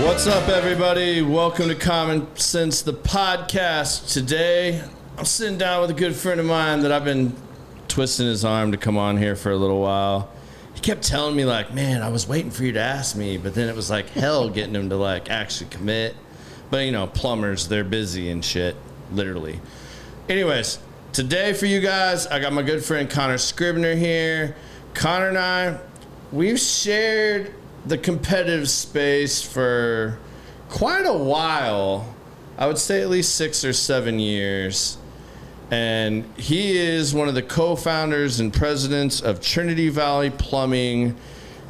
What's up, everybody? Welcome to Common Sense, the podcast. Today, I'm sitting down with a good friend of mine that I've been twisting his arm to come on here for a little while. He kept telling me, like, man, I was waiting for you to ask me, but then it was like hell getting him to, like, actually commit. But, you know, plumbers, they're busy and shit, literally. Anyways, today for you guys, I got my good friend Connor Scribner here. Connor and I, we've shared the competitive space for quite a while. I would say at least 6 or 7 years. And he is one of the co-founders and presidents of Trinity Valley Plumbing.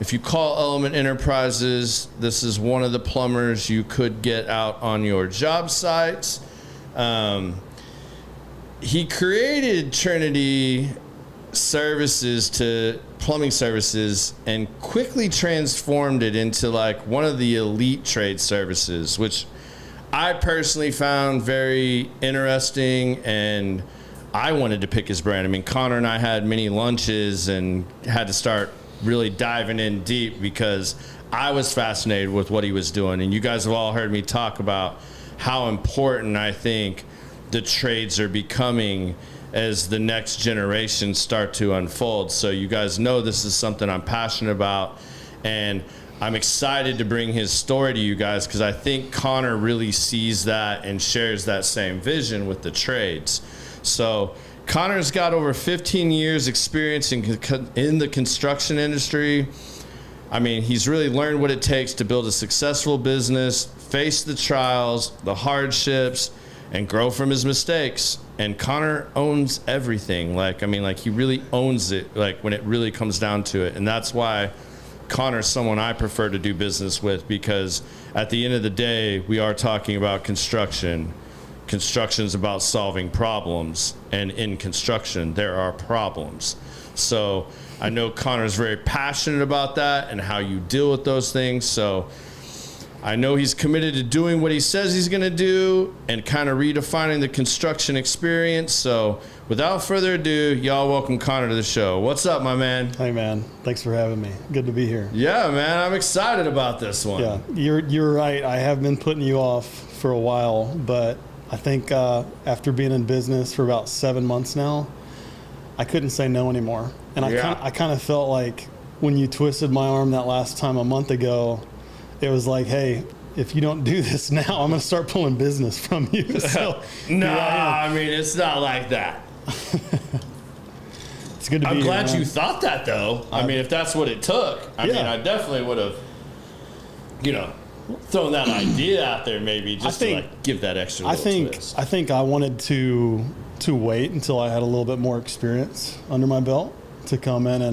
If you call Element Enterprises, this is one of the plumbers you could get out on your job sites. He created Trinity Services to plumbing services and quickly transformed it into like one of the elite trade services, which I personally found very interesting, and I wanted to pick his brain. I mean, Connor and I had many lunches and had to start really diving in deep because I was fascinated with what he was doing. And you guys have all heard me talk about how important I think the trades are becoming as the next generation start to unfold. So you guys know this is something I'm passionate about, and I'm excited to bring his story to you guys because I think Connor really sees that and shares that same vision with the trades. So Connor's got over 15 years experience in the construction industry. I mean, he's really learned what it takes to build a successful business, face the trials, the hardships, and grow from his mistakes. And Connor owns everything. He really owns it, like, when it really comes down to it. And that's why Connor's someone I prefer to do business with, because at the end of the day, we are talking about construction. Construction's about solving problems. And in construction, there are problems. So I know Connor's very passionate about that and how you deal with those things. So I know he's committed to doing what he says he's going to do and kind of redefining the construction experience. So without further ado, y'all welcome Connor to the show. What's up, my man? Hey, man. Thanks for having me. Good to be here. Yeah, man. I'm excited about this one. Yeah, you're right. I have been putting you off for a while, but I think after being in business for about 7 months now, I couldn't say no anymore. And I kind of felt like when you twisted my arm that last time a month ago, it was like, hey, if you don't do this now, I'm going to start pulling business from you. So, I mean, it's not like that. It's good to be I'm here, glad man. you thought that, though. I mean, if that's what it took, I mean, I definitely would have, thrown that idea out there maybe just to give that extra little twist. I think I wanted to wait until I had a little bit more experience under my belt to come in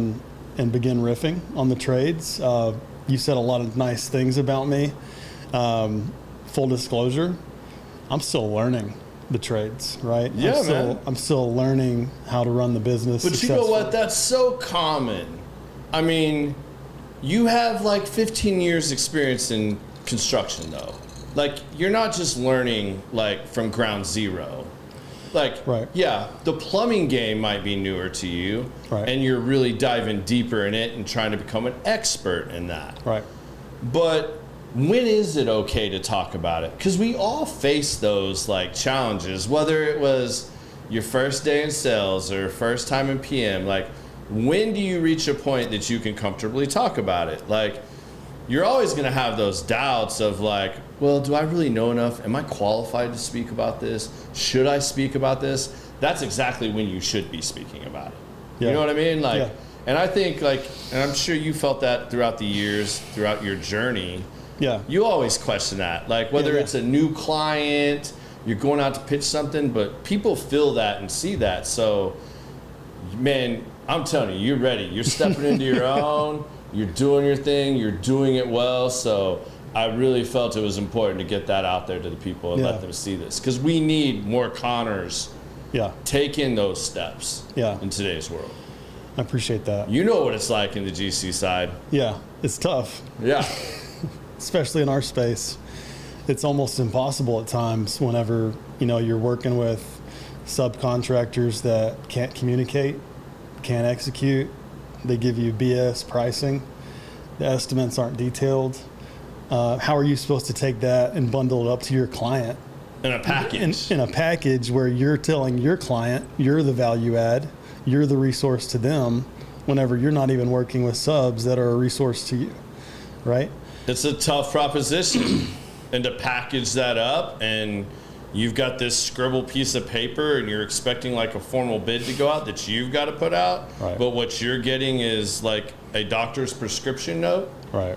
and begin riffing on the trades. You said a lot of nice things about me. Full disclosure, I'm still learning the trades, right? Yeah, man. I'm still learning how to run the business. But you know what? That's so common. I mean, you have like 15 years experience in construction, though. Like, you're not just learning like from ground zero. Like, right. Yeah, the plumbing game might be newer to you, right, and you're really diving deeper in it and trying to become an expert in that. Right. But when is it okay to talk about it? Because we all face those like challenges, whether it was your first day in sales or first time in PM. Like, when do you reach a point that you can comfortably talk about it? Like, you're always going to have those doubts of like, well, do I really know enough? Am I qualified to speak about this? Should I speak about this? That's exactly when you should be speaking about it. Yeah. You know what I mean? Like, yeah. And I think like, and I'm sure you felt that throughout the years, throughout your journey. Yeah. You always question that. Like, whether it's a new client, you're going out to pitch something, but people feel that and see that. So, man, I'm telling you, you're ready. You're stepping into your own. You're doing your thing. You're doing it well. So I really felt it was important to get that out there to the people and let them see this. Because we need more Connors taking those steps in today's world. I appreciate that. You know what it's like in the GC side. Yeah, it's tough. Yeah. Especially in our space. It's almost impossible at times whenever, you're working with subcontractors that can't communicate, can't execute. They give you BS pricing. The estimates aren't detailed. how are you supposed to take that and bundle it up to your client In a package. in a package where you're telling your client you're the value add, you're the resource to them, whenever you're not even working with subs that are a resource to you, right? It's a tough proposition. And to package that up, and you've got this scribbled piece of paper and you're expecting like a formal bid to go out that you've got to put out. Right. But what you're getting is like a doctor's prescription note. Right.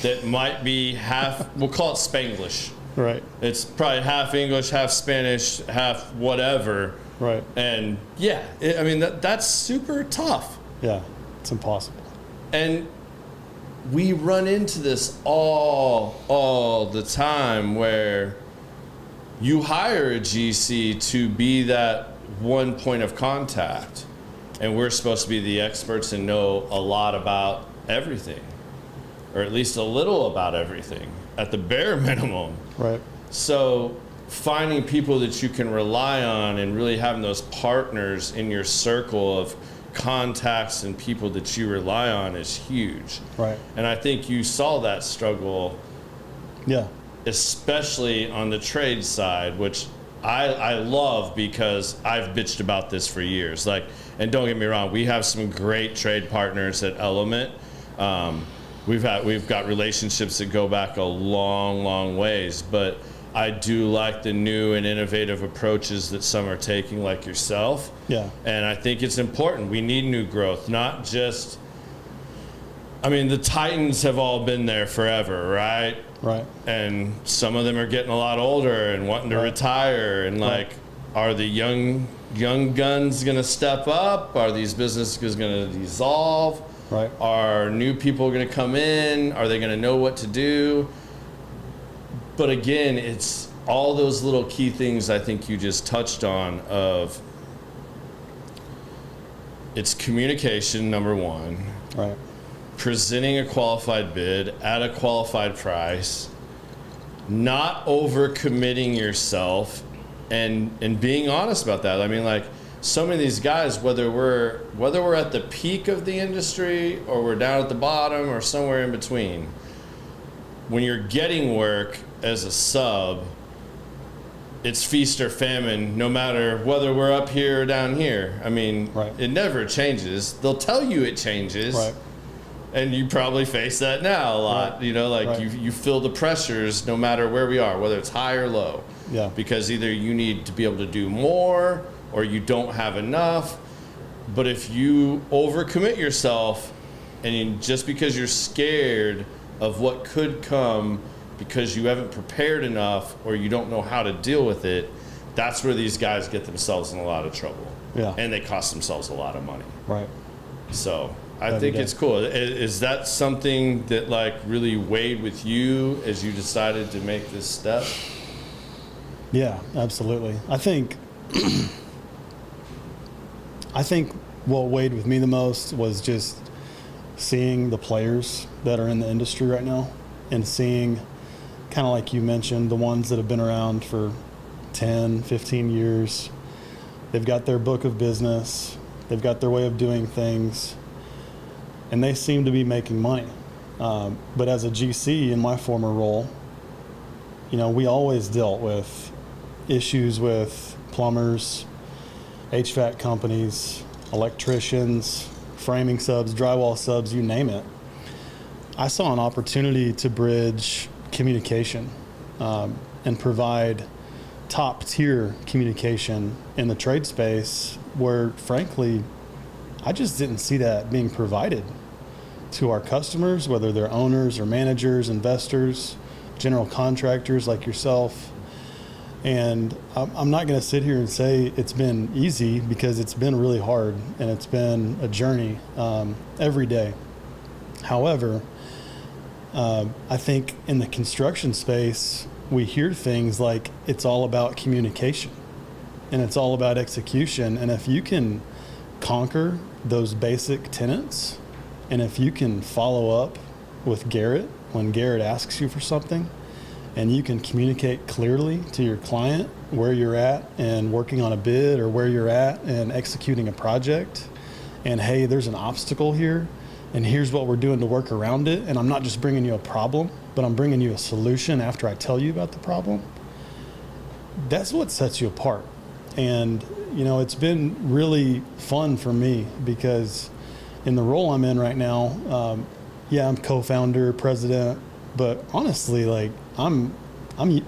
That might be half, we'll call it Spanglish. Right. It's probably half English, half Spanish, half whatever. Right. And yeah, that's super tough. Yeah, it's impossible. And we run into this all the time where you hire a GC to be that one point of contact, and we're supposed to be the experts and know a lot about everything, or at least a little about everything at the bare minimum. Right. So finding people that you can rely on and really having those partners in your circle of contacts and people that you rely on is huge. Right. And I think you saw that struggle, Yeah. especially on the trade side, which I love because I've bitched about this for years. Like, and don't get me wrong, we have some great trade partners at Element. We've got relationships that go back a long ways, but I do like the new and innovative approaches that some are taking, like yourself. Yeah. And I think it's important. We need new growth, not just, the Titans have all been there forever, right? Right. And some of them are getting a lot older and wanting to retire. And are the young guns going to step up? Are these businesses going to dissolve? Right. Are new people going to come in? Are they going to know what to do? But again, it's all those little key things I think you just touched on of it's communication, number one. Right. Presenting a qualified bid at a qualified price, not overcommitting yourself, and being honest about that. So many of these guys, whether we're at the peak of the industry or we're down at the bottom or somewhere in between, when you're getting work as a sub, it's feast or famine, no matter whether we're up here or down here. Right. It never changes. They'll tell you it changes. Right. And you probably face that now a lot. Right. You feel the pressures no matter where we are, whether it's high or low. Yeah. Because either you need to be able to do more or you don't have enough. But if you overcommit yourself, and just because you're scared of what could come because you haven't prepared enough or you don't know how to deal with it, that's where these guys get themselves in a lot of trouble. Yeah. And they cost themselves a lot of money. Right. So I think it's cool. Is that something that really weighed with you as you decided to make this step? Yeah, absolutely. I think what weighed with me the most was just seeing the players that are in the industry right now and seeing, kind of like you mentioned, the ones that have been around for 10, 15 years. They've got their book of business. They've got their way of doing things. And they seem to be making money. But as a GC in my former role, we always dealt with issues with plumbers, HVAC companies, electricians, framing subs, drywall subs, you name it. I saw an opportunity to bridge communication and provide top tier communication in the trade space where, frankly, I just didn't see that being provided to our customers, whether they're owners or managers, investors, general contractors like yourself. And I'm not going to sit here and say it's been easy, because it's been really hard and it's been a journey every day. However, I think in the construction space, we hear things like it's all about communication and it's all about execution. And if you can conquer those basic tenets, and if you can follow up with Garrett when Garrett asks you for something, and you can communicate clearly to your client where you're at and working on a bid, or where you're at and executing a project, and hey, there's an obstacle here, and here's what we're doing to work around it. And I'm not just bringing you a problem, but I'm bringing you a solution after I tell you about the problem. That's what sets you apart. And, it's been really fun for me because in the role I'm in right now, I'm co-founder, president, but honestly, like I'm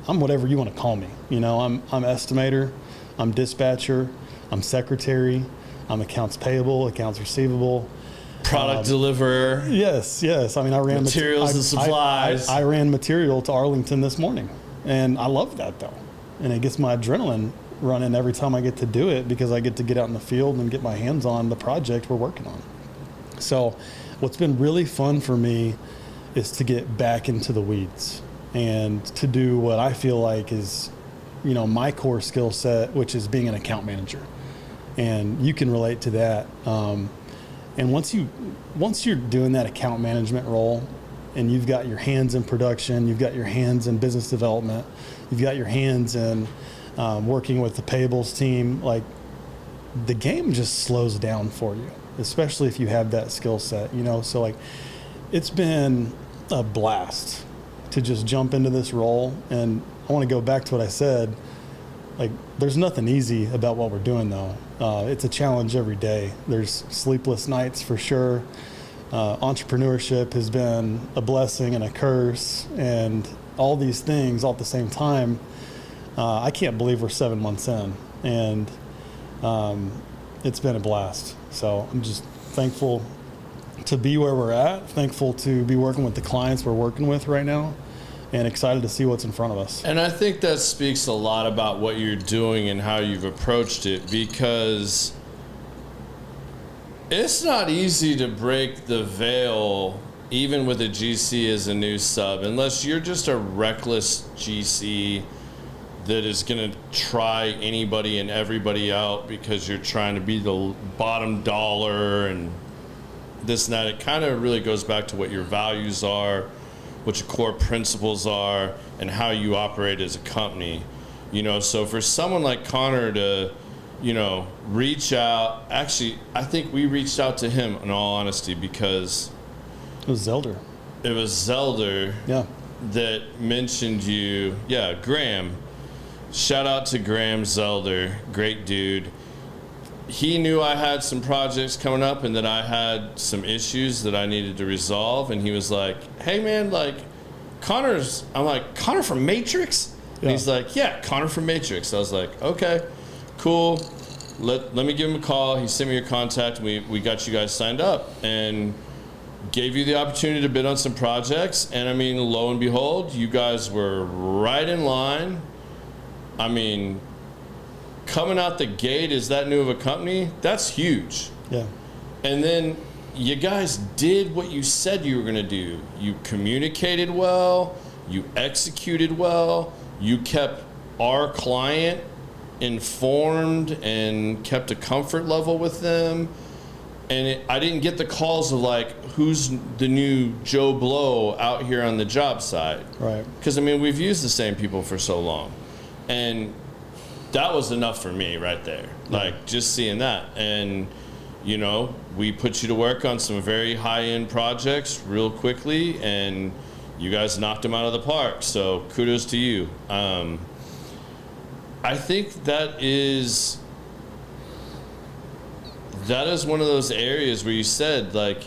whatever you want to call me. I'm estimator, I'm dispatcher, I'm secretary, I'm accounts payable, accounts receivable, product deliverer. Yes. I mean, I ran materials and supplies. I ran material to Arlington this morning, and I love that though, and it gets my adrenaline running every time I get to do it because I get to get out in the field and get my hands on the project we're working on. So what's been really fun for me is to get back into the weeds and to do what I feel like is, my core skill set, which is being an account manager. And you can relate to that. And once you're doing that account management role and you've got your hands in production, you've got your hands in business development, you've got your hands in working with the payables team, like the game just slows down for you, especially if you have that skill set, so like it's been a blast to just jump into this role. And I want to go back to what I said, like there's nothing easy about what we're doing though. It's a challenge every day. There's sleepless nights for sure. Entrepreneurship has been a blessing and a curse and all these things all at the same time. I can't believe we're 7 months in, and it's been a blast. So I'm just thankful to be where we're at, thankful to be working with the clients we're working with right now, and excited to see what's in front of us. And I think that speaks a lot about what you're doing and how you've approached it, because it's not easy to break the veil, even with a GC as a new sub, unless you're just a reckless GC that is going to try anybody and everybody out because you're trying to be the bottom dollar and this and that. It kind of really goes back to what your values are, what your core principles are, and how you operate as a company. So for someone like Connor to, reach out, actually, I think we reached out to him in all honesty because it was Zelder. Yeah. That mentioned you. Yeah, Graham. Shout out to Graham Zelder, great dude. He knew I had some projects coming up and that I had some issues that I needed to resolve. And he was like, hey man, like I'm like, Connor from Matrix? Yeah. And he's like, yeah, Connor from Matrix. I was like, okay, cool. Let me give him a call. He sent me your contact. We got you guys signed up and gave you the opportunity to bid on some projects. And I mean, lo and behold, you guys were right in line. I mean, coming out the gate as that new of a company, that's huge. Yeah. And then you guys did what you said you were going to do. You communicated well, you executed well, you kept our client informed and kept a comfort level with them. And I didn't get the calls of like, who's the new Joe Blow out here on the job site? Right. Because I mean, we've used the same people for so long. And that was enough for me right there. Like just seeing that. And, we put you to work on some very high-end projects real quickly, and you guys knocked them out of the park. So kudos to you. I think that is one of those areas where you said, like,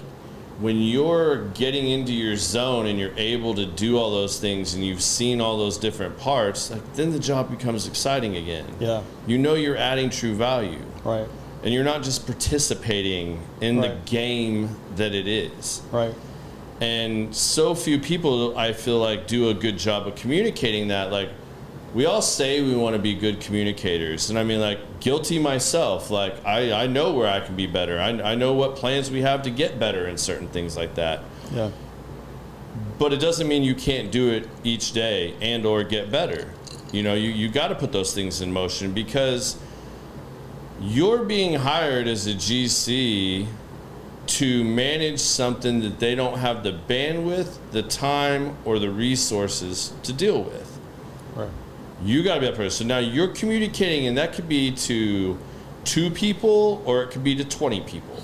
when you're getting into your zone and you're able to do all those things and you've seen all those different parts, like then the job becomes exciting again. Yeah. You're adding true value. Right. And you're not just participating in the game that it is. Right. And so few people, I feel like, do a good job of communicating that. Like, we all say we want to be good communicators. And I mean, like, guilty myself. Like, I know where I can be better. I know what plans we have to get better in certain things like that. Yeah. But it doesn't mean you can't do it each day and or get better. You got to put those things in motion, because you're being hired as a GC to manage something that they don't have the bandwidth, the time, or the resources to deal with. Right. You got to be that person. So now you're communicating, and that could be to 2 people or it could be to 20 people.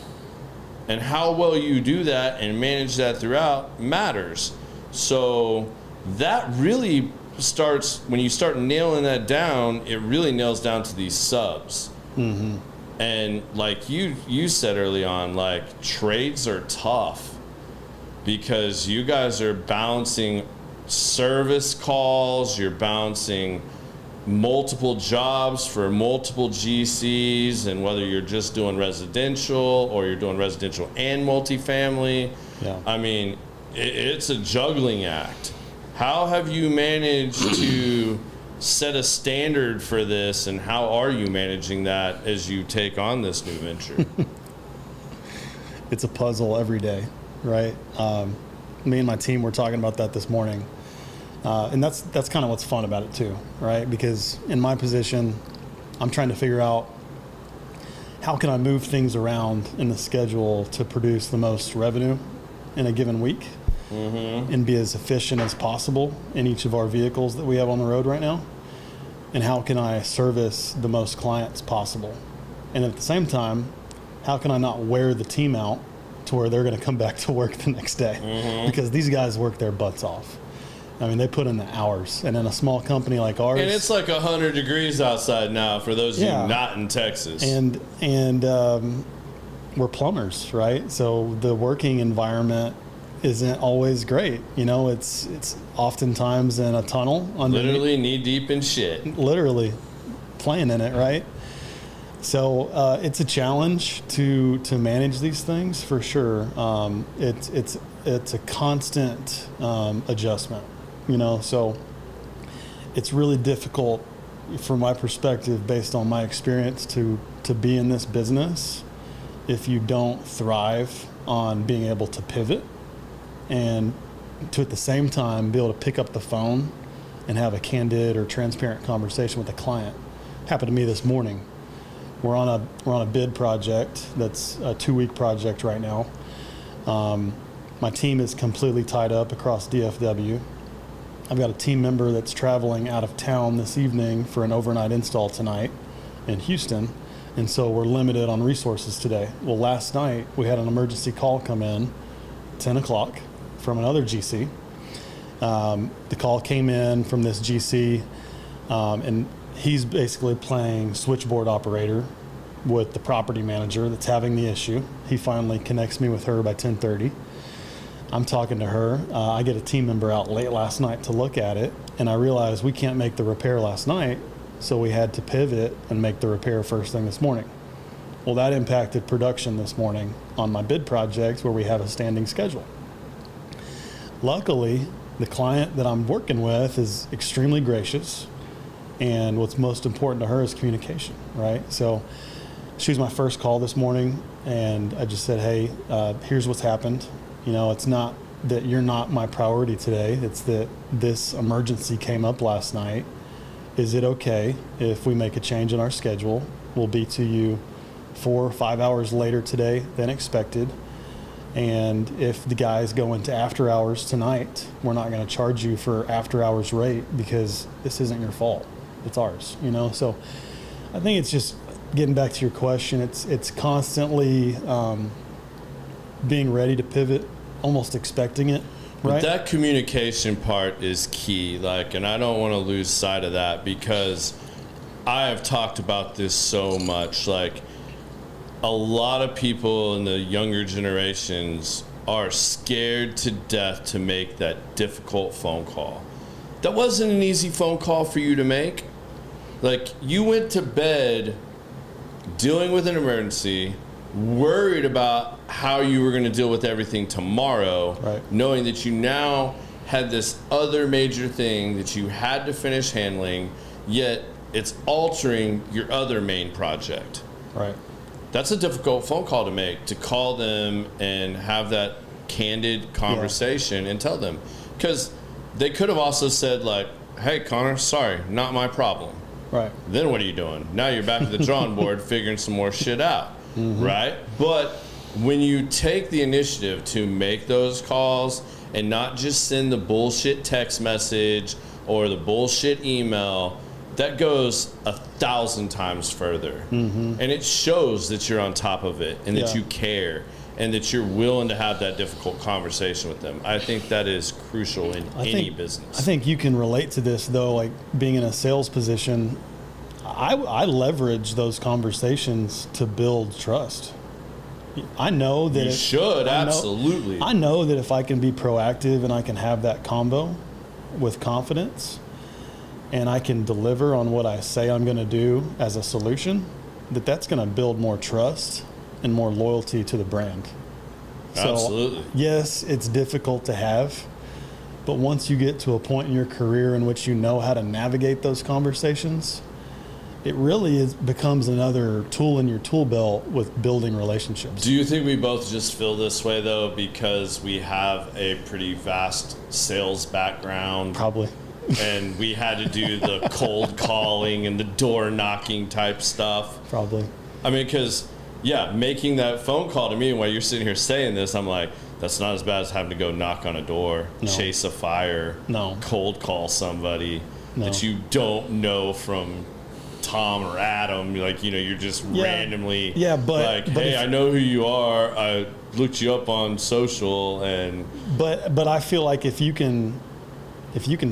And how well you do that and manage that throughout matters. So that really starts, when you start nailing that down, it really nails down to these subs. Mm-hmm. And like you said early on, like trades are tough because you guys are balancing service calls, you're balancing multiple jobs for multiple GCs, and whether you're just doing residential or you're doing residential and multifamily. Yeah. I mean, it's a juggling act. How have you managed to set a standard for this, and how are you managing that as you take on this new venture? It's a puzzle every day, right? Me and my team were talking about that this morning. And that's kind of what's fun about it too, right? Because in my position, I'm trying to figure out how can I move things around in the schedule to produce the most revenue in a given week, and be as efficient as possible in each of our vehicles that we have on the road right now. And how can I service the most clients possible? And at the same time, how can I not wear the team out to where they're going to come back to work the next day? Because these guys work their butts off. I mean, they put in the hours. And in a small company like ours... And it's like 100 degrees outside now for those of you not in Texas. And we're plumbers, right? So the working environment isn't always great. You know, it's oftentimes in a tunnel. Literally knee deep in shit. Literally playing in it, right? So it's a challenge to manage these things for sure. It's a constant adjustment. You know, so it's really difficult from my perspective, based on my experience, to be in this business if you don't thrive on being able to pivot and to at the same time be able to pick up the phone and have a candid or transparent conversation with a client. Happened to me this morning. We're on a bid project that's a 2-week project right now. My team is completely tied up across DFW. I've got a team member that's traveling out of town this evening for an overnight install tonight in Houston, and so we're limited on resources today. Well, last night we had an emergency call come in, 10 o'clock, from another GC. The call came in from this GC, and he's basically playing switchboard operator with the property manager that's having the issue. He finally connects me with her by 10:30. I'm talking to her. I get a team member out late last night to look at it, and I realized we can't make the repair last night, so we had to pivot and make the repair first thing this morning. Well, that impacted production this morning on my bid project where we have a standing schedule. Luckily, the client that I'm working with is extremely gracious, and what's most important to her is communication, right? So she was my first call this morning, and I just said, hey, here's what's happened. You know, it's not that you're not my priority today. It's that this emergency came up last night. Is it okay if we make a change in our schedule? We'll be to you 4 or 5 hours later today than expected. And if the guys go into after hours tonight, we're not going to charge you for after hours rate because this isn't your fault. It's ours, you know? So I think it's just getting back to your question. It's constantly being ready to pivot, almost expecting it, right? But that communication part is key, and I don't want to lose sight of that, because I have talked about this so much. A lot of people in the younger generations are scared to death to make that difficult phone call. That wasn't an easy phone call for you to make. You went to bed dealing with an emergency, worried about how you were going to deal with everything tomorrow, right, knowing that you now had this other major thing that you had to finish handling, yet it's altering your other main project. Right. That's a difficult phone call to make, to call them and have that candid conversation and tell them. Because they could have also said, hey, Connor, sorry, not my problem. Right. Then what are you doing? Now you're back to the drawing board figuring some more shit out, right? But when you take the initiative to make those calls and not just send the bullshit text message or the bullshit email, that goes 1,000 times further. And it shows that you're on top of it and that you care and that you're willing to have that difficult conversation with them. I think that is crucial in any business. I think you can relate to this, though, like being in a sales position. I leverage those conversations to build trust. I know that you should, absolutely. I know that if I can be proactive and I can have that combo with confidence and I can deliver on what I say I'm going to do as a solution, that's going to build more trust and more loyalty to the brand. Absolutely. So, yes, it's difficult to have, but once you get to a point in your career in which you know how to navigate those conversations, it really becomes another tool in your tool belt with building relationships. Do you think we both just feel this way, though, because we have a pretty vast sales background? Probably. And we had to do the cold calling and the door knocking type stuff? Probably. I mean, because, yeah, making that phone call to me, and while you're sitting here saying this, I'm like, that's not as bad as having to go knock on a door, chase a fire, cold call somebody that you don't know from Tom or Adam, like, you know, you're just randomly but hey, I know who you are, I looked you up on social, and but I feel like if you can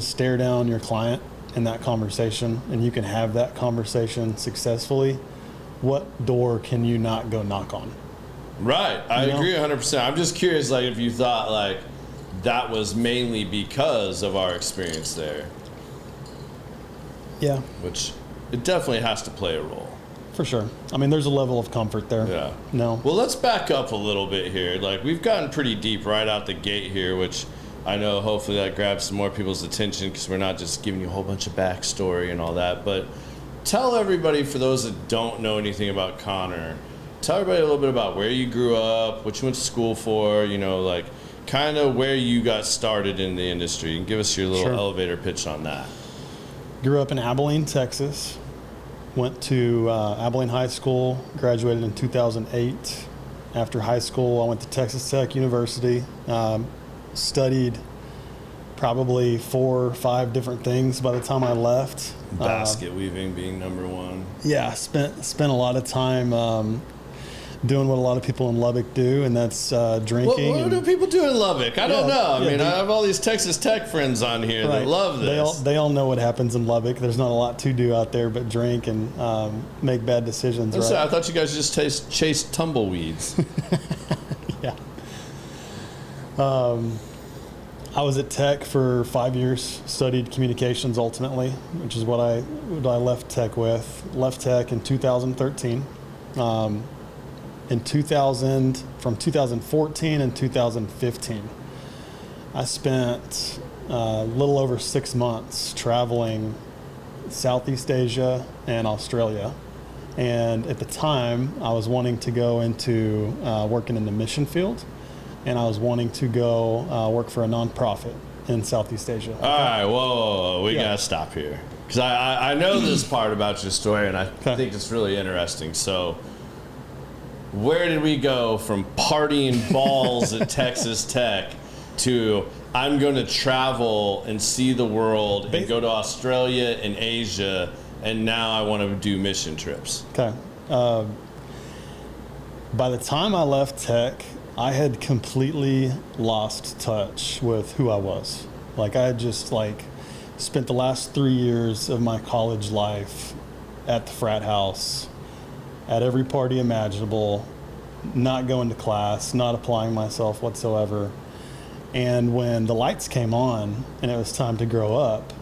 stare down your client in that conversation and you can have that conversation successfully, what door can you not go knock on? Right. I agree 100%. I'm just curious, like, if you thought like that was mainly because of our experience there. Yeah. Which it definitely has to play a role. For sure. I mean, there's a level of comfort there. Yeah. No. Well, let's back up a little bit here. Like, we've gotten pretty deep right out the gate here, which I know hopefully that grabs some more people's attention because we're not just giving you a whole bunch of backstory and all that. But tell everybody, for those that don't know anything about Connor, tell everybody a little bit about where you grew up, what you went to school for, you know, like kind of where you got started in the industry, and give us your little elevator pitch on that. Grew up in Abilene, Texas. Went to Abilene High School, graduated in 2008. After high school, I went to Texas Tech University, studied probably 4 or 5 different things by the time I left. Basket weaving being number one. Yeah, spent a lot of time doing what a lot of people in Lubbock do, and that's drinking. What do people do in Lubbock? I don't know. I mean, I have all these Texas Tech friends on here that love this. They all know what happens in Lubbock. There's not a lot to do out there but drink and make bad decisions. Right? I thought you guys just chased tumbleweeds. Yeah. I was at Tech for 5 years, studied communications ultimately, which is what I left Tech with. Left Tech in 2013. From 2014 and 2015, I spent a little over 6 months traveling Southeast Asia and Australia. And at the time, I was wanting to go into working in the mission field, and I was wanting to go work for a nonprofit in Southeast Asia. All right, whoa. We got to stop here. Because I know this part about your story, and I think it's really interesting. So, where did we go from partying balls at Texas Tech to I'm going to travel and see the world and go to Australia and Asia, and now I want to do mission trips? Okay. By the time I left Tech, I had completely lost touch with who I was. Like, I had just spent the last 3 years of my college life at the frat house, at every party imaginable, not going to class, not applying myself whatsoever. And when the lights came on and it was time to grow up,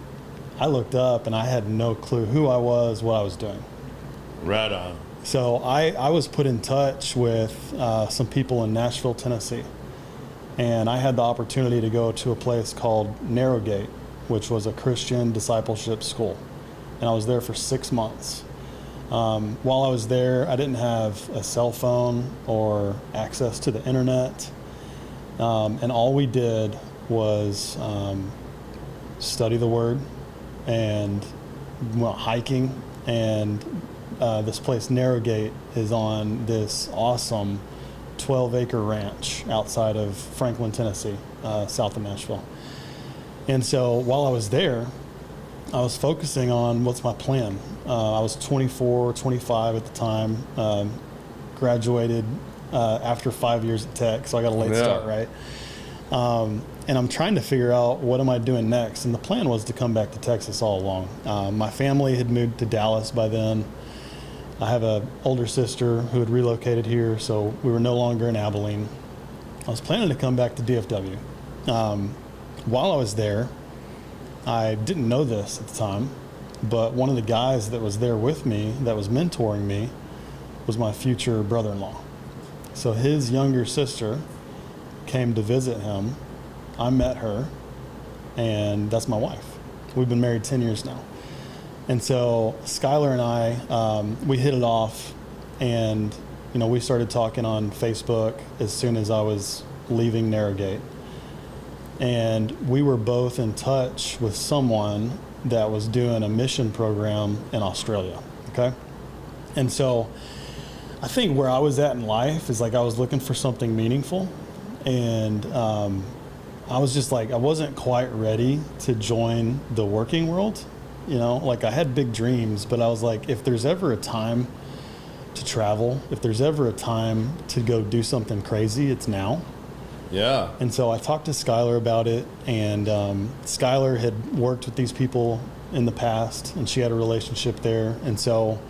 I looked up and I had no clue who I was, what I was doing. Right on. So I was put in touch with some people in Nashville, Tennessee. And I had the opportunity to go to a place called Narrowgate, which was a Christian discipleship school. And I was there for 6 months. While I was there, I didn't have a cell phone or access to the internet. And all we did was study the Word and went hiking. And this place, Narrowgate, is on this awesome 12-acre ranch outside of Franklin, Tennessee, south of Nashville. And so while I was there, I was focusing on what's my plan. I was 24, 25 at the time, graduated after 5 years at Tech, so I got a late start, right? And I'm trying to figure out what am I doing next. And the plan was to come back to Texas all along. My family had moved to Dallas by then. I have an older sister who had relocated here, so we were no longer in Abilene. I was planning to come back to DFW. While I was there, I didn't know this at the time, but one of the guys that was there with me, that was mentoring me, was my future brother-in-law. So his younger sister came to visit him. I met her, and that's my wife. We've been married 10 years now. And so Skylar and I, we hit it off, and we started talking on Facebook as soon as I was leaving Narrowgate. And we were both in touch with someone that was doing a mission program in Australia, okay? And so I think where I was at in life is like I was looking for something meaningful, and I was just like, I wasn't quite ready to join the working world, like I had big dreams, but I was like, if there's ever a time to travel, if there's ever a time to go do something crazy, it's now. Yeah. And so I talked to Skylar about it, and Skylar had worked with these people in the past, and she had a relationship there. And so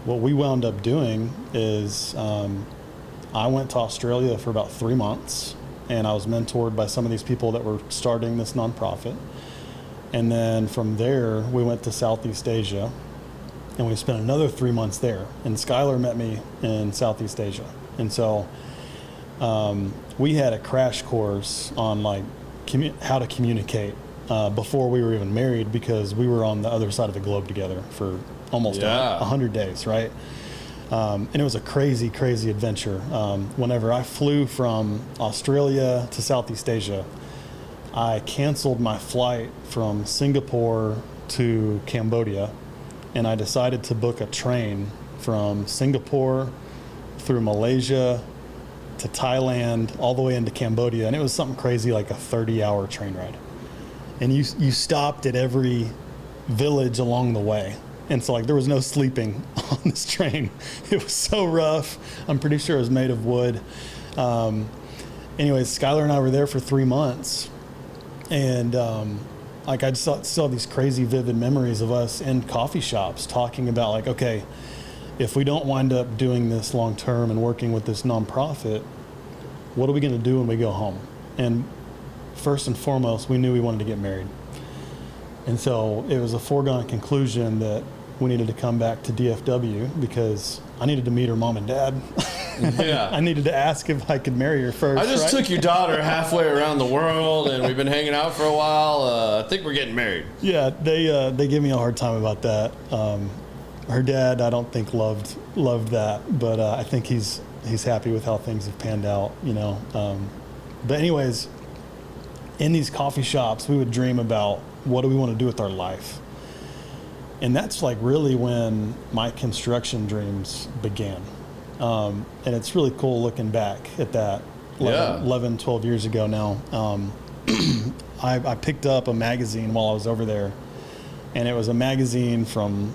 what we wound up doing is I went to Australia for about 3 months, and I was mentored by some of these people that were starting this nonprofit. And then from there, we went to Southeast Asia, and we spent another 3 months there. And Skylar met me in Southeast Asia. And so we had a crash course on like how to communicate before we were even married, because we were on the other side of the globe together for almost 100 days, right? And it was a crazy, crazy adventure. Whenever I flew from Australia to Southeast Asia, I canceled my flight from Singapore to Cambodia, and I decided to book a train from Singapore through Malaysia to Thailand, all the way into Cambodia. And it was something crazy, like a 30-hour train ride. And you stopped at every village along the way. And so like there was no sleeping on this train. It was so rough. I'm pretty sure it was made of wood. Anyways, Skylar and I were there for 3 months. And like I just saw these crazy vivid memories of us in coffee shops talking about like, okay, if we don't wind up doing this long term and working with this nonprofit, what are we going to do when we go home? And first and foremost, we knew we wanted to get married. And so it was a foregone conclusion that we needed to come back to DFW because I needed to meet her mom and dad. Yeah. I needed to ask if I could marry her first. I just took your daughter halfway around the world, and we've been hanging out for a while. I think we're getting married. Yeah, they give me a hard time about that. Her dad, I don't think loved that, but I think he's happy with how things have panned out, But anyways, in these coffee shops, we would dream about what do we want to do with our life. And that's like really when my construction dreams began. And it's really cool looking back at that 11, 12 years ago now. I picked up a magazine while I was over there, and it was a magazine from,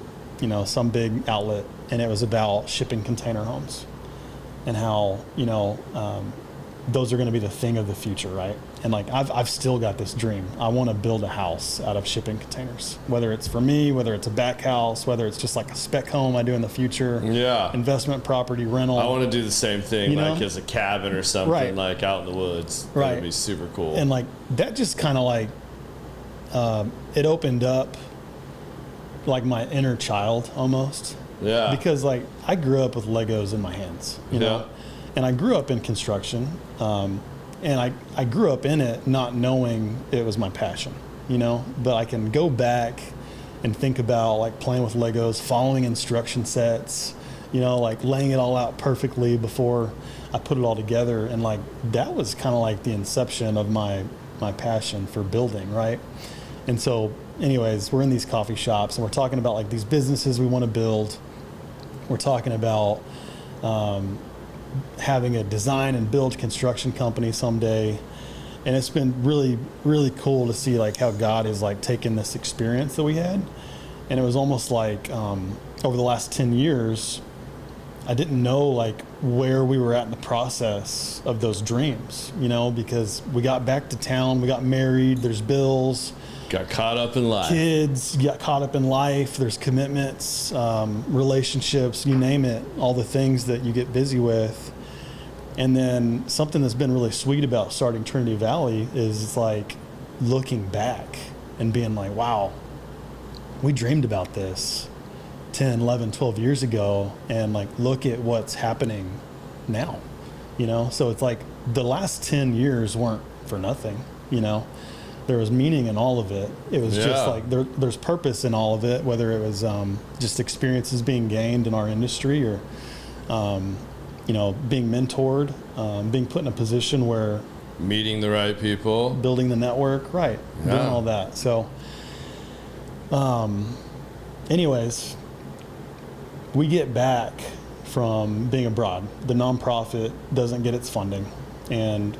some big outlet, and it was about shipping container homes and how, those are going to be the thing of the future, right? And like I've still got this dream. I want to build a house out of shipping containers, whether it's for me, whether it's a back house, whether it's just like a spec home I do in the future. Yeah. Investment property rental. I want to do the same thing, like as a cabin or something, right, like out in the woods. Right. That would be super cool. And like that just kind of like it opened up like my inner child almost. Yeah. Because like I grew up with Legos in my hands, you know. And I grew up in construction, and I grew up in it not knowing it was my passion, But I can go back and think about like playing with Legos, following instruction sets, like laying it all out perfectly before I put it all together. And like that was kind of like the inception of my passion for building, right? And so anyways, we're in these coffee shops and we're talking about like these businesses we want to build. We're talking about having a design and build construction company someday. And it's been really, really cool to see like how God has like taken this experience that we had. And it was almost like over the last 10 years, I didn't know like where we were at in the process of those dreams, you know, because we got back to town, we got married, there's bills. Got caught up in life. Kids, got caught up in life, there's commitments, relationships, you name it, all the things that you get busy with. And then something that's been really sweet about starting Trinity Valley is it's like looking back and being like, wow, we dreamed about this 10, 11, 12 years ago, and like look at what's happening now, you know? So it's like the last 10 years weren't for nothing, you know? There was meaning in all of it. It was just like there's purpose in all of it, whether it was just experiences being gained in our industry or, you know, being mentored, being put in a position where meeting the right people, building the network, right, doing all that. So, anyways, we get back from being abroad. The nonprofit doesn't get its funding, and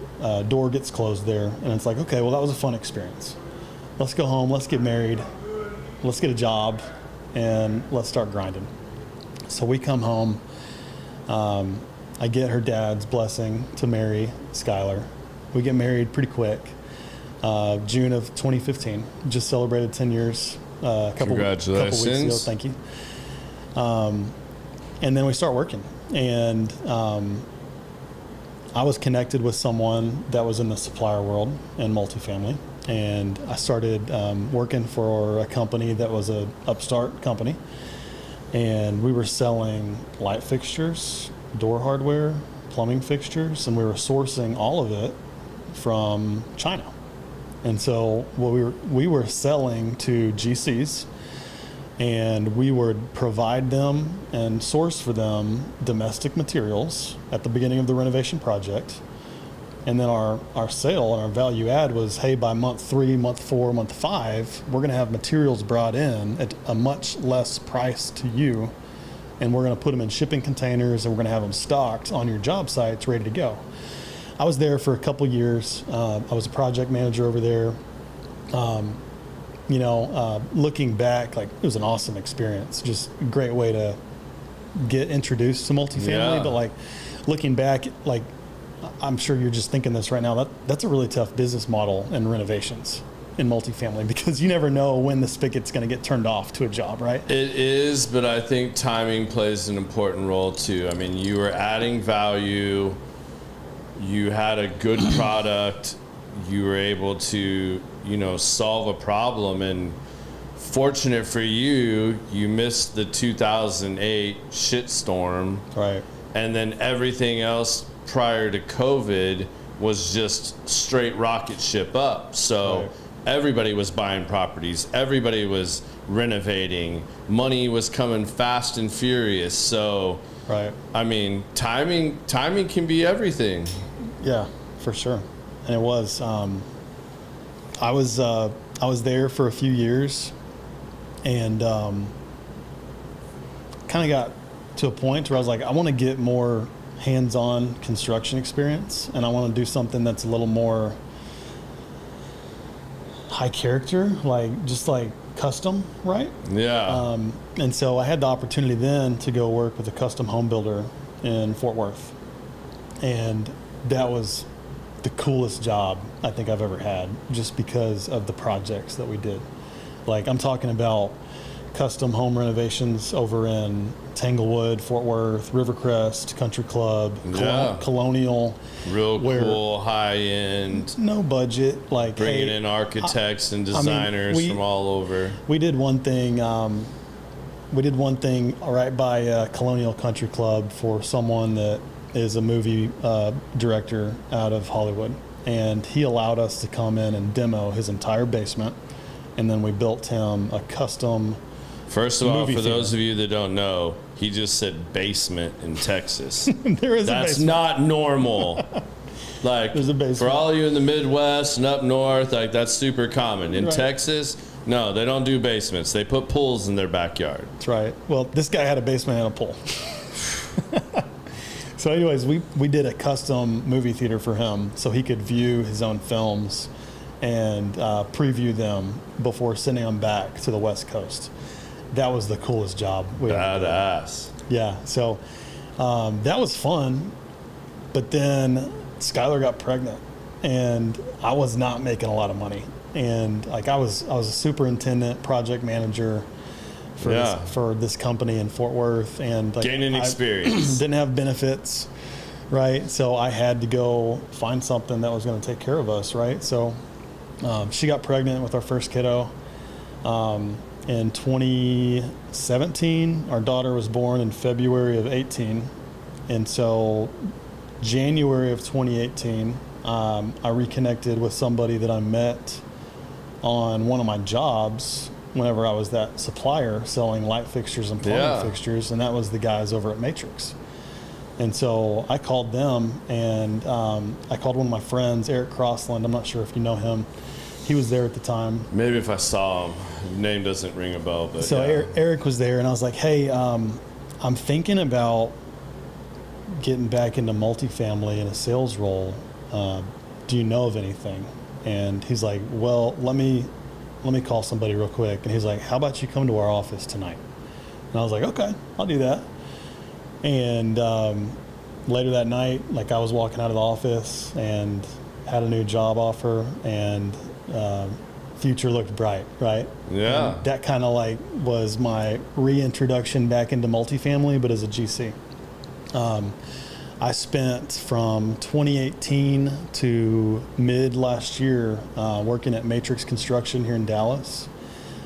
door gets closed there. And it's like, okay, well, that was a fun experience. Let's go home. Let's get married. Let's get a job, and let's start grinding. So we come home. I get her dad's blessing to marry Skylar. We get married pretty quick. June of 2015. Just celebrated 10 years. Congratulations. Couple weeks ago. Thank you. And then we start working. And I was connected with someone that was in the supplier world and multifamily. And I started working for a company that was an upstart company. And we were selling light fixtures, door hardware, plumbing fixtures, and we were sourcing all of it from China. And so what we were selling to GCs, and we would provide them and source for them domestic materials at the beginning of the renovation project. And then our sale and our value add was, hey, by month 3, month 4, month 5, we're going to have materials brought in at a much less price to you. And we're going to put them in shipping containers, and we're going to have them stocked on your job sites ready to go. I was there for a couple years. I was a project manager over there. You know, looking back, like, it was an awesome experience. Just a great way to get introduced to multifamily. But like looking back, like, I'm sure you're just thinking this right now, that's a really tough business model in renovations in multifamily, because you never know when the spigot's going to get turned off to a job, right? It is, but I think timing plays an important role too. I mean, you were adding value, you had a good product, you were able to, you know, solve a problem, and fortunate for you, you missed the 2008 shitstorm. Right. And then everything else prior to COVID was just straight rocket ship up. So right. Everybody was buying properties. Everybody was renovating. Money was coming fast and furious. So, right. I mean, timing can be everything. Yeah, for sure. And it was. I was there for a few years, and kind of got to a point where I was like, I want to get more hands-on construction experience, and I want to do something that's a little more high character, like just like custom, right? Yeah. And so I had the opportunity then to go work with a custom home builder in Fort Worth, and that was the coolest job I think I've ever had, just because of the projects that we did. Like, I'm talking about custom home renovations over in Tanglewood, Fort Worth, Rivercrest, Country Club, Colonial. Real cool, high end. No budget. Like, bringing in architects and designers from all over. We did one thing. Right by Colonial Country Club for someone that is a movie director out of Hollywood, and he allowed us to come in and demo his entire basement, and then we built him a custom. First of all, for those of you that don't know, he just said basement in Texas. There is That's a basement. not normal. Like, there's a basement. For all of you in the Midwest and up north, like, that's super common. In Texas, no, they don't do basements. They put pools in their backyard. That's right. Well, this guy had a basement and a pool. So anyways, we did a custom movie theater for him so he could view his own films and preview them before sending them back to the West Coast. That was the coolest job we ever did. Badass. Yeah. So That was fun. But then Skylar got pregnant, and I was not making a lot of money. And like I was a superintendent, project manager for this company in Fort Worth, and like gaining experience. Didn't have benefits, right? So I had to go find something that was going to take care of us, right? So she got pregnant with our first kiddo. In 2017, our daughter was born in February of 18, and so January of 2018, I reconnected with somebody that I met on one of my jobs whenever I was that supplier selling light fixtures and plumbing fixtures, and that was the guys over at Matrix. And so I called them, and I called one of my friends, Eric Crossland. I'm not sure if you know him. He was there at the time. Maybe if I saw him. His name doesn't ring a bell. But so Eric was there, and I was like, hey, I'm thinking about getting back into multifamily in a sales role. Do you know of anything? And he's like, well, let me call somebody real quick. And he's like, how about you come to our office tonight? And I was like, okay, I'll do that. And later that night, like I was walking out of the office and had a new job offer, and future looked bright, right? Yeah. And that kind of like was my reintroduction back into multifamily, but as a GC. I spent from 2018 to mid last year working at Matrix Construction here in Dallas.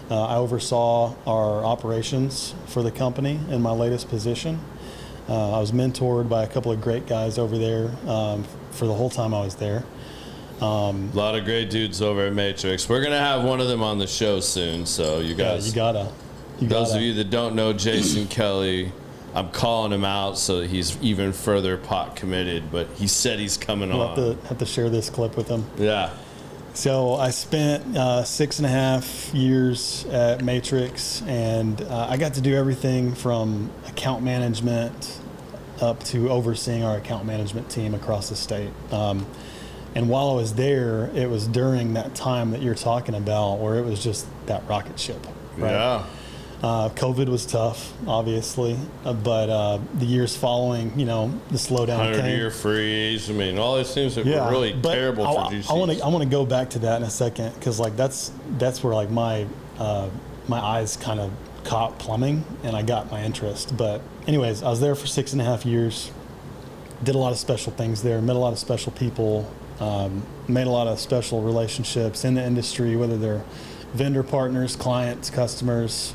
I oversaw our operations for the company in my latest position. I was mentored by a couple of great guys over there for the whole time I was there. A lot of great dudes over at Matrix. We're going to have one of them on the show soon, so you guys... Yeah, you gotta. Those of you that don't know Jason Kelly, I'm calling him out so that he's even further pot committed, but he said he's coming on. We'll have to share this clip with him. Yeah. So I spent 6.5 years at Matrix, and I got to do everything from account management up to overseeing our account management team across the state. And while I was there, it was during that time that you're talking about where it was just that rocket ship. Right? Yeah. COVID was tough, obviously, but the years following, the slowdown came. 100-year freeze. I mean, all these things that were really terrible for GCs. I want to go back to that in a second, because like that's where like my eyes kind of caught plumbing, and I got my interest. But anyways, I was there for 6.5 years. Did a lot of special things there. Met a lot of special people. Made a lot of special relationships in the industry, whether they're vendor partners, clients, customers,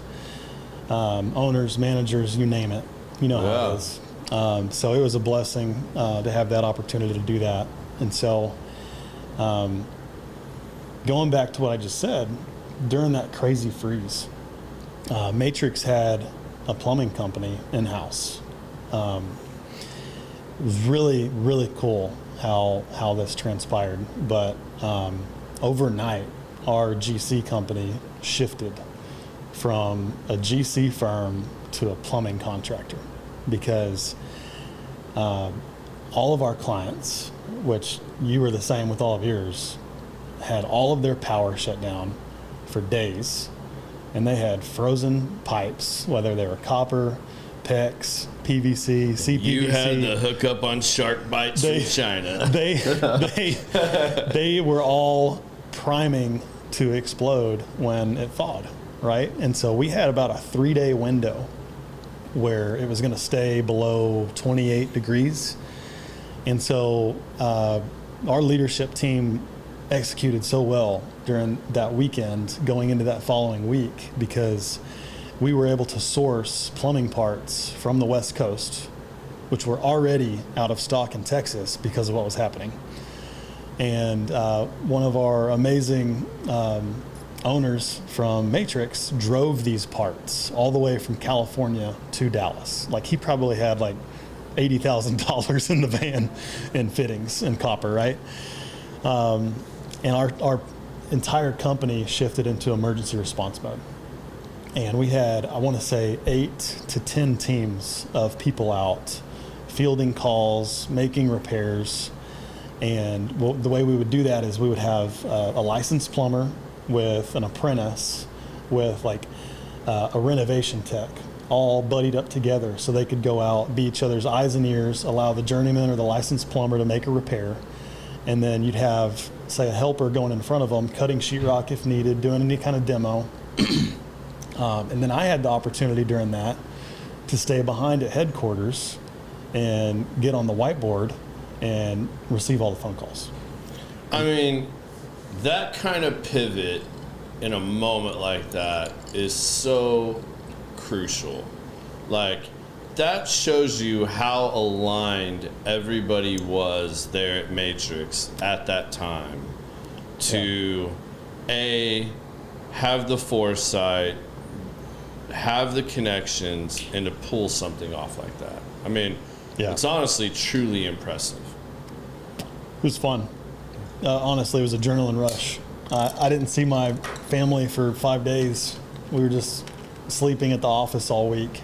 owners, managers, you name it. You know how it is. So it was a blessing to have that opportunity to do that. And so going back to what I just said, during that crazy freeze, Matrix had a plumbing company in-house. It was really, really cool how this transpired. But overnight, our GC company shifted from a GC firm to a plumbing contractor, because all of our clients, which you were the same with all of yours, had all of their power shut down for days, and they had frozen pipes, whether they were copper, PEX, PVC, CPVC. You had to hook up on shark bites from China. They were all priming to explode when it thawed, right? And so we had about a 3-day window where it was going to stay below 28 degrees. And so our leadership team executed so well during that weekend going into that following week, because we were able to source plumbing parts from the West Coast, which were already out of stock in Texas because of what was happening. And one of our amazing owners from Matrix drove these parts all the way from California to Dallas. Like, he probably had like $80,000 in the van in fittings and copper, right? And our entire company shifted into emergency response mode. And we had, I want to say, 8 to 10 teams of people out fielding calls, making repairs. And the way we would do that is we would have a licensed plumber with an apprentice with like a renovation tech all buddied up together so they could go out, be each other's eyes and ears, allow the journeyman or the licensed plumber to make a repair. And then you'd have, say, a helper going in front of them, cutting sheetrock if needed, doing any kind of demo. And then I had the opportunity during that to stay behind at headquarters and get on the whiteboard and receive all the phone calls. I mean, that kind of pivot in a moment like that is so crucial. Like, that shows you how aligned everybody was there at Matrix at that time to have the foresight, have the connections, and to pull something off like that. I mean, it's honestly truly impressive. It was fun. Honestly, it was a adrenaline rush. I didn't see my family for 5 days. We were just sleeping at the office all week.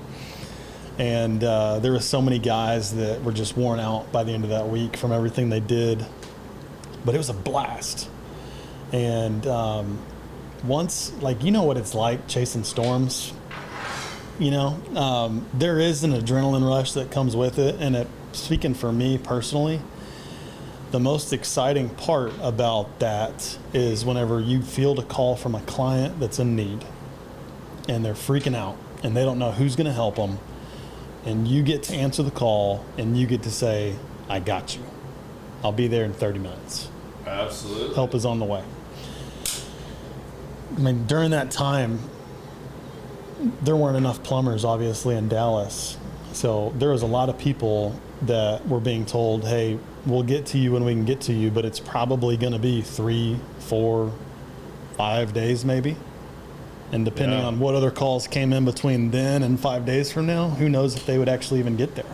And there were so many guys that were just worn out by the end of that week from everything they did. But it was a blast. And once, like, you know what it's like chasing storms? You know, there is an adrenaline rush that comes with it. And speaking for me personally, the most exciting part about that is whenever you field a call from a client that's in need and they're freaking out and they don't know who's going to help them, and you get to answer the call and you get to say, I got you. I'll be there in 30 minutes. Absolutely. Help is on the way. I mean, during that time, there weren't enough plumbers, obviously, in Dallas. So there was a lot of people that were being told, hey, we'll get to you when we can get to you, but it's probably going to be 3, 4, 5 days maybe. And depending on what other calls came in between then and 5 days from now, who knows if they would actually even get there.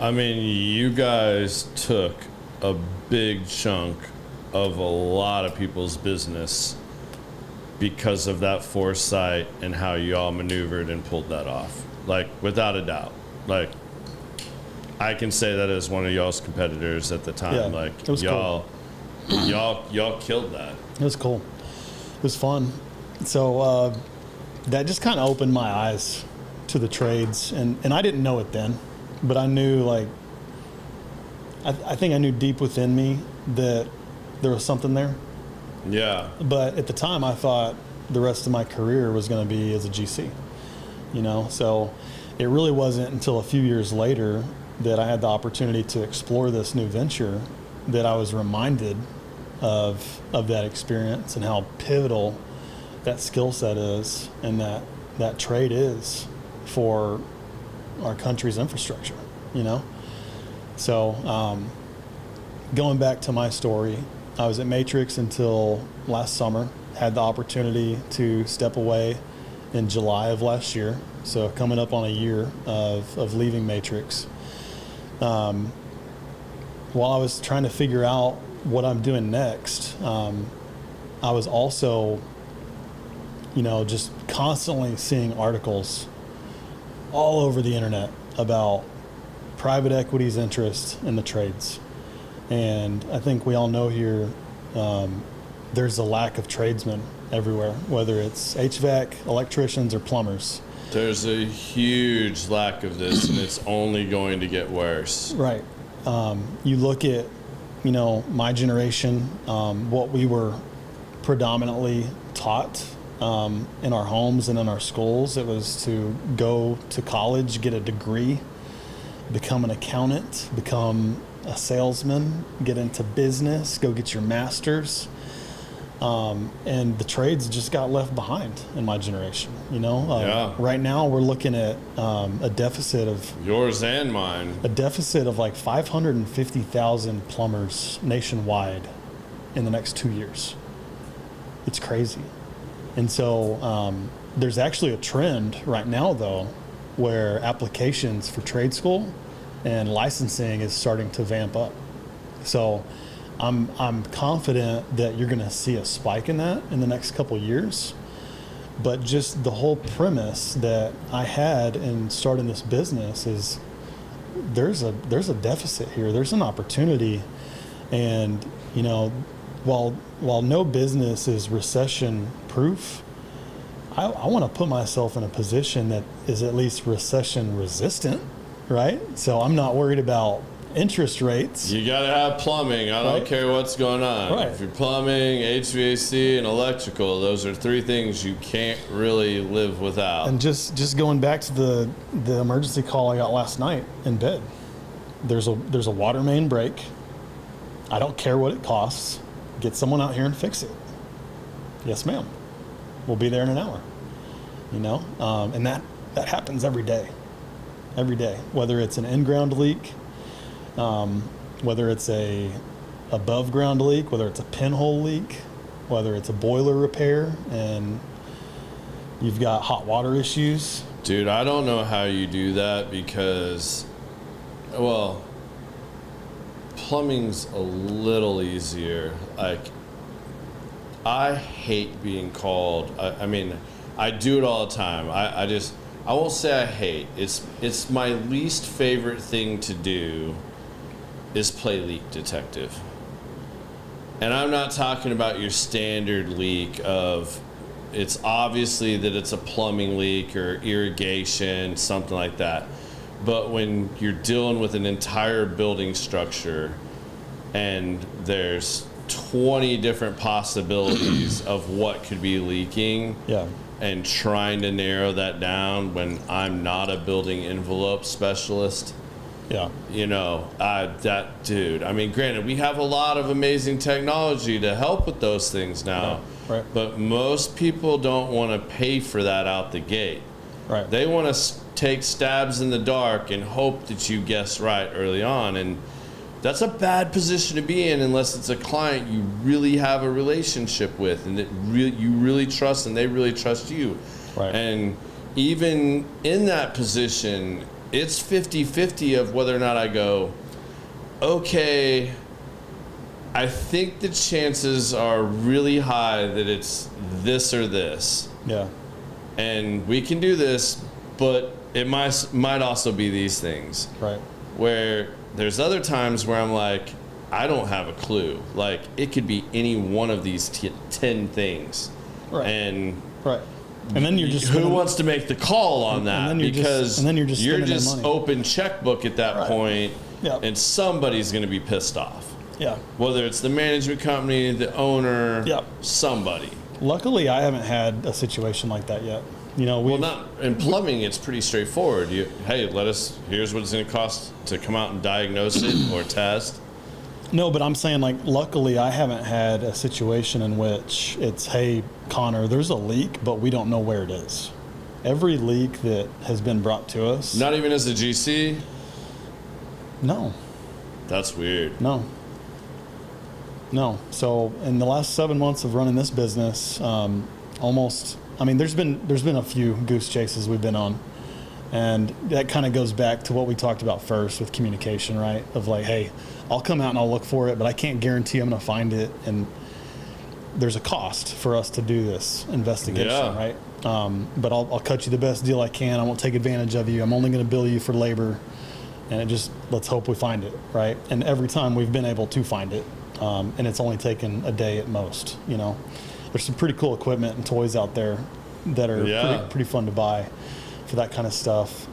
I mean, you guys took a big chunk of a lot of people's business because of that foresight and how you all maneuvered and pulled that off. Like, without a doubt. Like, I can say that as one of y'all's competitors at the time. Yeah, like, it was y'all killed that. It was cool. It was fun. So that just kind of opened my eyes to the trades, and I didn't know it then, but I knew, like, I think I knew deep within me that there was something there. Yeah. But at the time, I thought the rest of my career was going to be as a GC, you know. So it really wasn't until a few years later that I had the opportunity to explore this new venture that I was reminded of that experience and how pivotal that skill set is and that trade is for our country's infrastructure, you know? So going back to my story, I was at Matrix until last summer, had the opportunity to step away in July of last year. So coming up on a year of leaving Matrix. While I was trying to figure out what I'm doing next, I was also, you know, just constantly seeing articles all over the internet about private equity's interest in the trades. And I think we all know here there's a lack of tradesmen everywhere, whether it's HVAC, electricians, or plumbers. There's a huge lack of this, and it's only going to get worse. Right. You look at, you know, my generation, what we were predominantly taught in our homes and in our schools. It was to go to college, get a degree, become an accountant, become a salesman, get into business, go get your master's. And the trades just got left behind in my generation, you know? Right now we're looking at a deficit of... Yours and mine. A deficit of like 550,000 plumbers nationwide in the next 2 years. It's crazy. And so there's actually a trend right now, though, where applications for trade school and licensing is starting to vamp up. So I'm confident that you're going to see a spike in that in the next couple of years. But just the whole premise that I had in starting this business is there's a deficit here. There's an opportunity. And, you know, while no business is recession proof, I want to put myself in a position that is at least recession resistant, right? So I'm not worried about interest rates. You got to have plumbing. I don't care what's going on. Right. If you're plumbing, HVAC, and electrical, those are three things you can't really live without. And just going back to the emergency call I got last night in bed. There's a water main break. I don't care what it costs. Get someone out here and fix it. Yes, ma'am. We'll be there in an hour. You know, and that happens every day. Every day, whether it's an in-ground leak, whether it's a above-ground leak, whether it's a pinhole leak, whether it's a boiler repair, and you've got hot water issues. Dude, I don't know how you do that because, well, plumbing's a little easier. Like, I hate being called. I mean, I do it all the time. I won't say I hate. It's my least favorite thing to do is play leak detective. And I'm not talking about your standard leak of it's obviously that it's a plumbing leak or irrigation, something like that. But when you're dealing with an entire building structure and there's 20 different possibilities of what could be leaking, and trying to narrow that down when I'm not a building envelope specialist. You know, that dude. I mean, granted, we have a lot of amazing technology to help with those things now. Right. But most people don't want to pay for that out the gate. Right. They want to take stabs in the dark and hope that you guess right early on. And that's a bad position to be in unless it's a client you really have a relationship with and that you really trust and they really trust you. Right. And even in that position, it's 50-50 of whether or not I go, okay, I think the chances are really high that it's this or this. Yeah. And we can do this, but it might also be these things. Right. Where there's other times where I'm like, I don't have a clue. Like, it could be any one of these 10 things. Right. And then you're just who wants to make the call on that? And then you're just open checkbook at that point, Yep. and somebody's going to be pissed off. Yeah. Whether it's the management company, the owner, Yep. somebody. Luckily, I haven't had a situation like that yet. You know, not in plumbing. It's pretty straightforward. Here's what it's going to cost to come out and diagnose it or test. No, but I'm saying, like, luckily I haven't had a situation in which it's, hey, Connor, there's a leak, but we don't know where it is. Every leak that has been brought to us. Not even as a GC? No. That's weird. No. So in the last 7 months of running this business, there's been a few goose chases we've been on. And that kind of goes back to what we talked about first with communication, right? Of like, hey, I'll come out and I'll look for it, but I can't guarantee I'm going to find it. And there's a cost for us to do this investigation, right? But I'll cut you the best deal I can. I won't take advantage of you. I'm only going to bill you for labor. And let's hope we find it, right? And every time we've been able to find it. And it's only taken a day at most, you know. There's some pretty cool equipment and toys out there that are pretty fun to buy for that kind of stuff.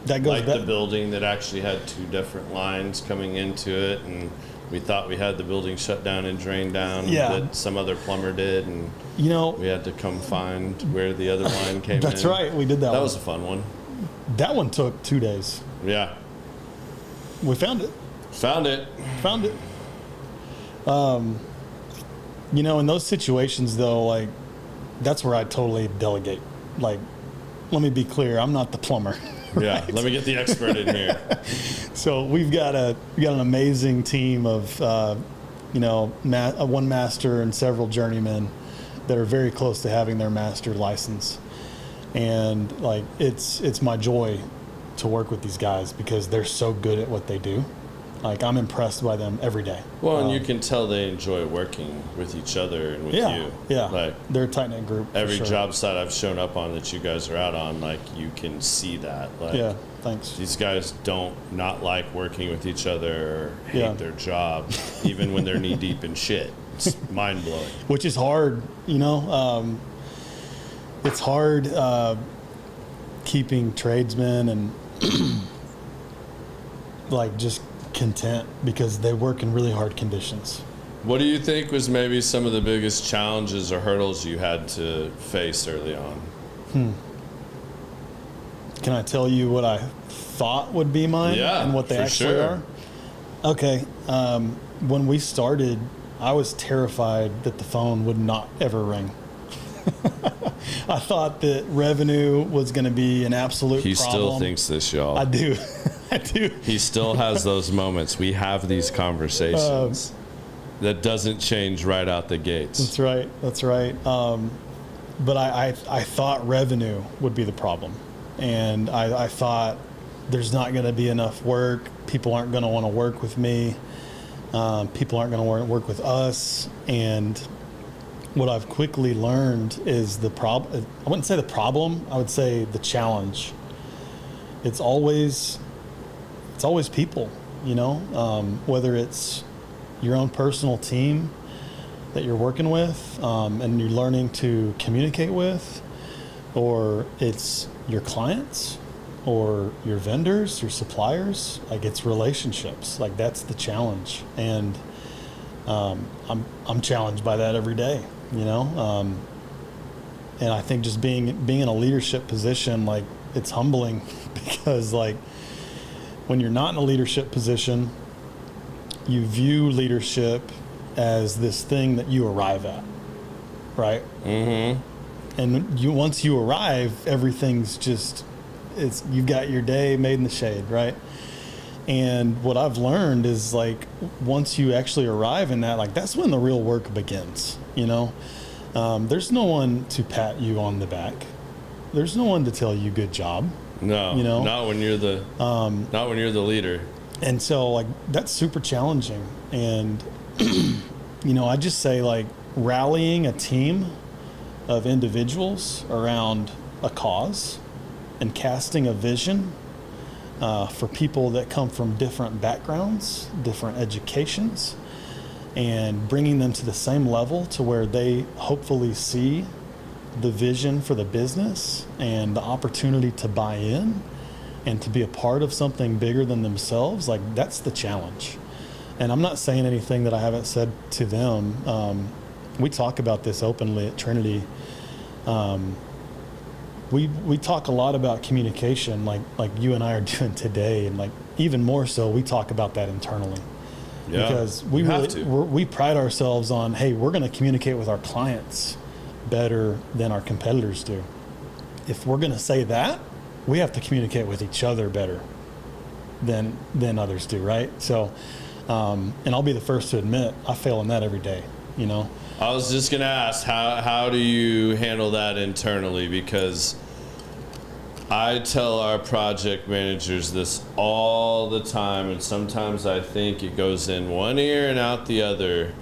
That goes like the building that actually had 2 different lines coming into it, and we thought we had the building shut down and drained down that some other plumber did, and we had to come find where the other line came in. That's right, we did that. That was a fun one. That one took 2 days. Yeah. We found it. Found it. In those situations though, like, that's where I totally delegate. Like, let me be clear, I'm not the plumber. Right? Yeah, let me get the expert in here. So we've got an amazing team of one master and several journeymen that are very close to having their master license. And like, it's my joy to work with these guys because they're so good at what they do. Like, I'm impressed by them every day. Well, and you can tell they enjoy working with each other and with you. Yeah, like, they're a tight-knit group. Every job site I've shown up on that you guys are out on, like, you can see that. Like, yeah, thanks. These guys don't not like working with each other or hate their job, even when they're knee-deep in shit. It's mind blowing. Which is hard, it's hard keeping tradesmen and like just content because they work in really hard conditions. What do you think was maybe some of the biggest challenges or hurdles you had to face early on? Can I tell you what I thought would be mine and what they actually are? Okay. When we started, I was terrified that the phone would not ever ring. I thought that revenue was going to be an absolute problem. He still thinks this, y'all. I do. I do. He still has those moments. We have these conversations. That doesn't change right out the gates. That's right. That's right. But I thought revenue would be the problem. And I thought there's not going to be enough work. People aren't going to want to work with me. People aren't going to want to work with us. And what I've quickly learned is the problem. I wouldn't say the problem. I would say the challenge. It's always people, whether it's your own personal team that you're working with and you're learning to communicate with, or it's your clients or your vendors, your suppliers. Like, it's relationships. Like, that's the challenge. And I'm challenged by that every day, and I think just being in a leadership position, like, it's humbling because, like, when you're not in a leadership position, you view leadership as this thing that you arrive at, right? Mm-hmm. And once you arrive, everything's just, you've got your day made in the shade, right? And what I've learned is, like, once you actually arrive in that, like, that's when the real work begins, There's no one to pat you on the back. There's no one to tell you good job. No, not when you're the leader. And so, like, that's super challenging. And, I just say, like, rallying a team of individuals around a cause and casting a vision for people that come from different backgrounds, different educations, and bringing them to the same level to where they hopefully see the vision for the business and the opportunity to buy in and to be a part of something bigger than themselves. Like, that's the challenge. And I'm not saying anything that I haven't said to them. We talk about this openly at Trinity. We talk a lot about communication, like you and I are doing today, and, like, even more so, we talk about that internally. Yeah, because we pride ourselves on, hey, we're going to communicate with our clients better than our competitors do. If we're going to say that, we have to communicate with each other better than others do, right? So, and I'll be the first to admit I fail in that every day. I was just going to ask, how do you handle that internally? Because I tell our project managers this all the time, and sometimes I think it goes in one ear and out the other.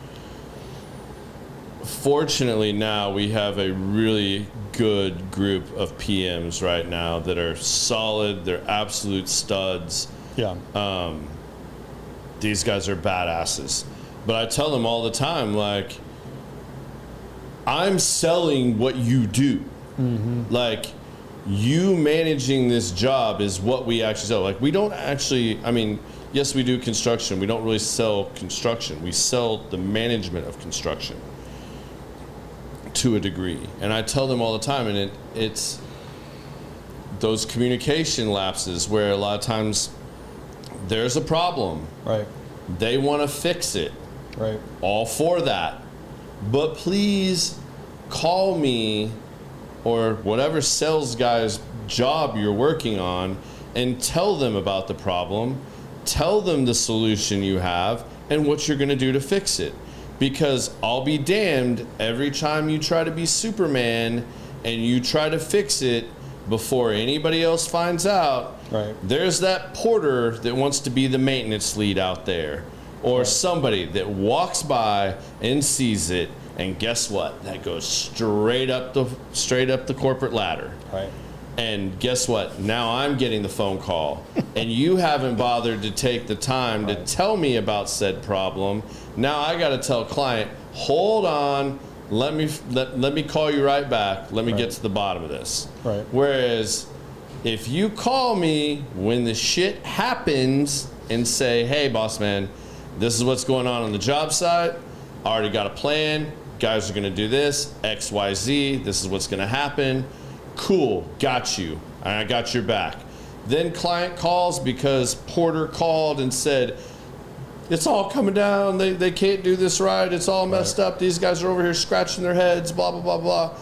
Fortunately, now we have a really good group of PMs right now that are solid. They're absolute studs. Yeah. These guys are badasses. But I tell them all the time, like, I'm selling what you do. Mm-hmm. Like, you managing this job is what we actually sell. Like, we don't actually, yes, we do construction. We don't really sell construction. We sell the management of construction to a degree. And I tell them all the time, and it's those communication lapses where a lot of times there's a problem. Right. They want to fix it. Right. All for that. But please call me or whatever sales guy's job you're working on and tell them about the problem. Tell them the solution you have and what you're going to do to fix it. Because I'll be damned, every time you try to be Superman and you try to fix it before anybody else finds out, right, there's that porter that wants to be the maintenance lead out there. Or right, somebody that walks by and sees it, and guess what? That goes straight up the corporate ladder. Right. And guess what? Now I'm getting the phone call, and you haven't bothered to take the time right, to tell me about said problem. Now I got to tell client, hold on, let me call you right back. Let me get to the bottom of this. Right. Whereas if you call me when the shit happens and say, hey, boss man, this is what's going on the job site. I already got a plan. Guys are going to do this, X, Y, Z. This is what's going to happen. Cool. Got you. I got your back. Then client calls because Porter called and said, it's all coming down. They can't do this right. It's all messed up. These guys are over here scratching their heads, blah, blah, blah, blah.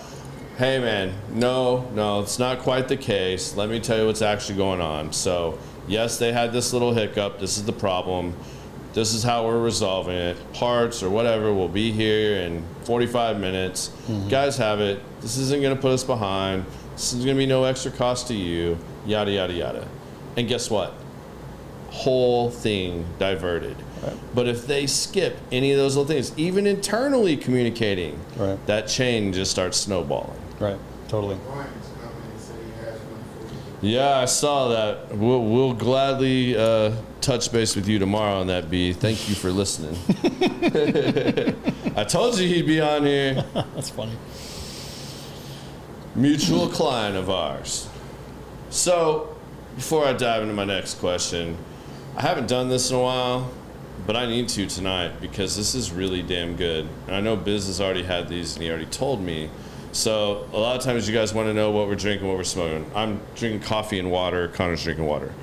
Hey, man, no, it's not quite the case. Let me tell you what's actually going on. So, yes, they had this little hiccup. This is the problem. This is how we're resolving it. Parts or whatever will be here in 45 minutes. Guys have it. This isn't going to put us behind. This is going to be no extra cost to you. Yada, yada, yada. And guess what? Whole thing diverted. Right. But if they skip any of those little things, even internally communicating, that chain just starts snowballing. Right. Totally. Yeah, I saw that. We'll gladly touch base with you tomorrow on that, B. Thank you for listening. I told you he'd be on here. That's funny. Mutual client of ours. So, before I dive into my next question, I haven't done this in a while, but I need to tonight because this is really damn good. And I know Biz has already had these and he already told me. So a lot of times you guys want to know what we're drinking, what we're smoking. I'm drinking coffee and water. Connor's drinking water.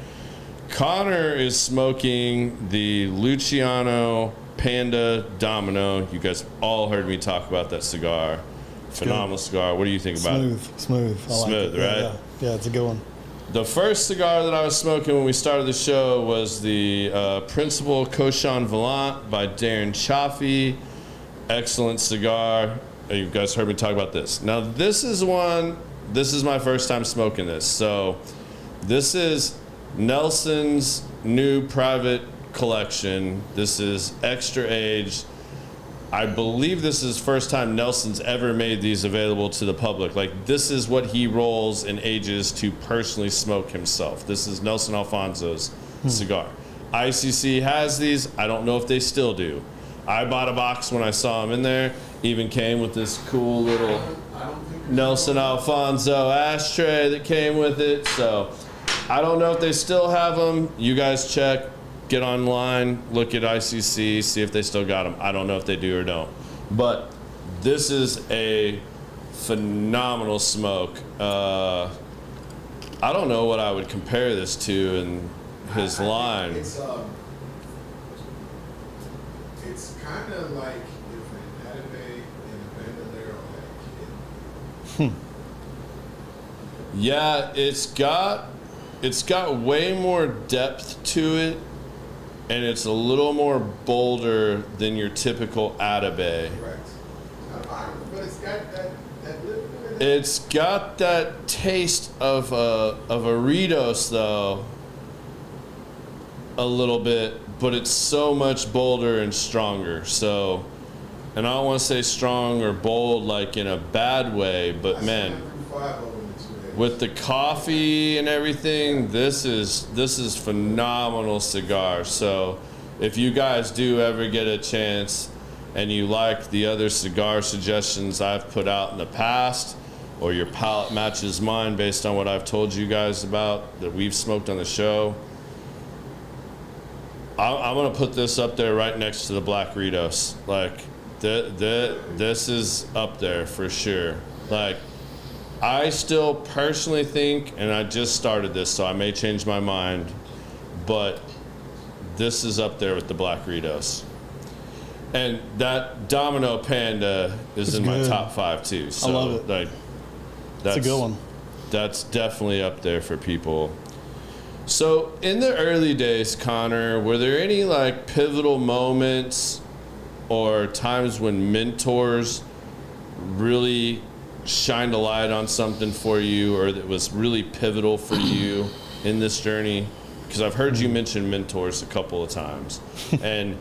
Connor is smoking the Luciano Panda Domino. You guys all heard me talk about that cigar. Phenomenal cigar. What do you think about it? Smooth. I like Smooth, it. right? Yeah, it's a good one. The first cigar that I was smoking when we started the show was the Principal Cochon Volant by Darren Chaffee. Excellent cigar. You guys heard me talk about this. Now this is my first time smoking this. So this is Nelson's new private collection. This is extra aged. I believe this is the first time Nelson's ever made these available to the public. Like, this is what he rolls and ages to personally smoke himself. This is Nelson Alfonso's cigar. ICC has these. I don't know if they still do. I bought a box when I saw them in there. Even came with this cool little Nelson Alfonso ashtray that came with it. So I don't know if they still have them. You guys check. Get online, look at ICC, see if they still got them. I don't know if they do or don't. But this is a phenomenal smoke. I don't know what I would compare this to in his line. It's kind of like if an Atabey and a Bandolero had a kid. Yeah, it's got way more depth to it. And it's a little more bolder than your typical Atabey. Correct. But it's got that little bit of It's got that taste of a Ritos though, a little bit, but it's so much bolder and stronger. So, and I don't want to say strong or bold like in a bad way, but man, with the coffee and everything, this is phenomenal cigar. So if you guys do ever get a chance and you like the other cigar suggestions I've put out in the past, or your palate matches mine based on what I've told you guys about that we've smoked on the show, I'm gonna put this up there right next to the Black Ritos. Like this is up there for sure. Like, I still personally think, and I just started this, so I may change my mind, but this is up there with the Black Ritos. And that Domino Panda is in my top 5 too. So, I love it. Like, that's a good one. That's definitely up there for people. So in the early days, Connor, were there any like pivotal moments or times when mentors really shined a light on something for you, or that was really pivotal for you in this journey? Because I've heard you mention mentors a couple of times, and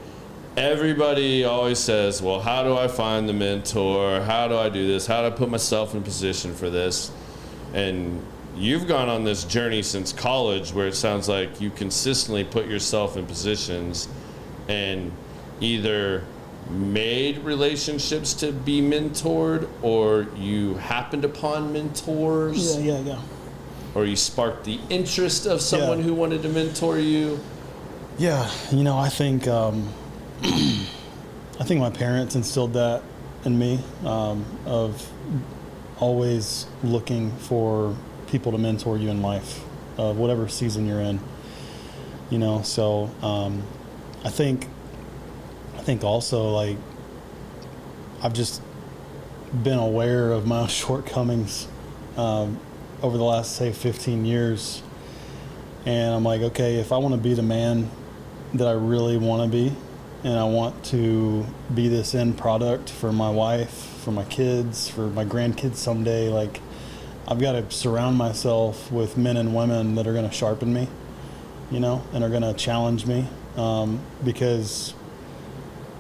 everybody always says, well, how do I find the mentor? How do I do this? How do I put myself in position for this? And you've gone on this journey since college where it sounds like you consistently put yourself in positions and either made relationships to be mentored, or you happened upon mentors? Yeah. Or you sparked the interest of someone who wanted to mentor you? Yeah, I think my parents instilled that in me, of always looking for people to mentor you in life, whatever season you're in. So I think also, like, I've just been aware of my own shortcomings over the last, say, 15 years. And I'm like, okay, if I want to be the man that I really want to be, and I want to be this end product for my wife, for my kids, for my grandkids someday, like, I've got to surround myself with men and women that are going to sharpen me, and are going to challenge me, because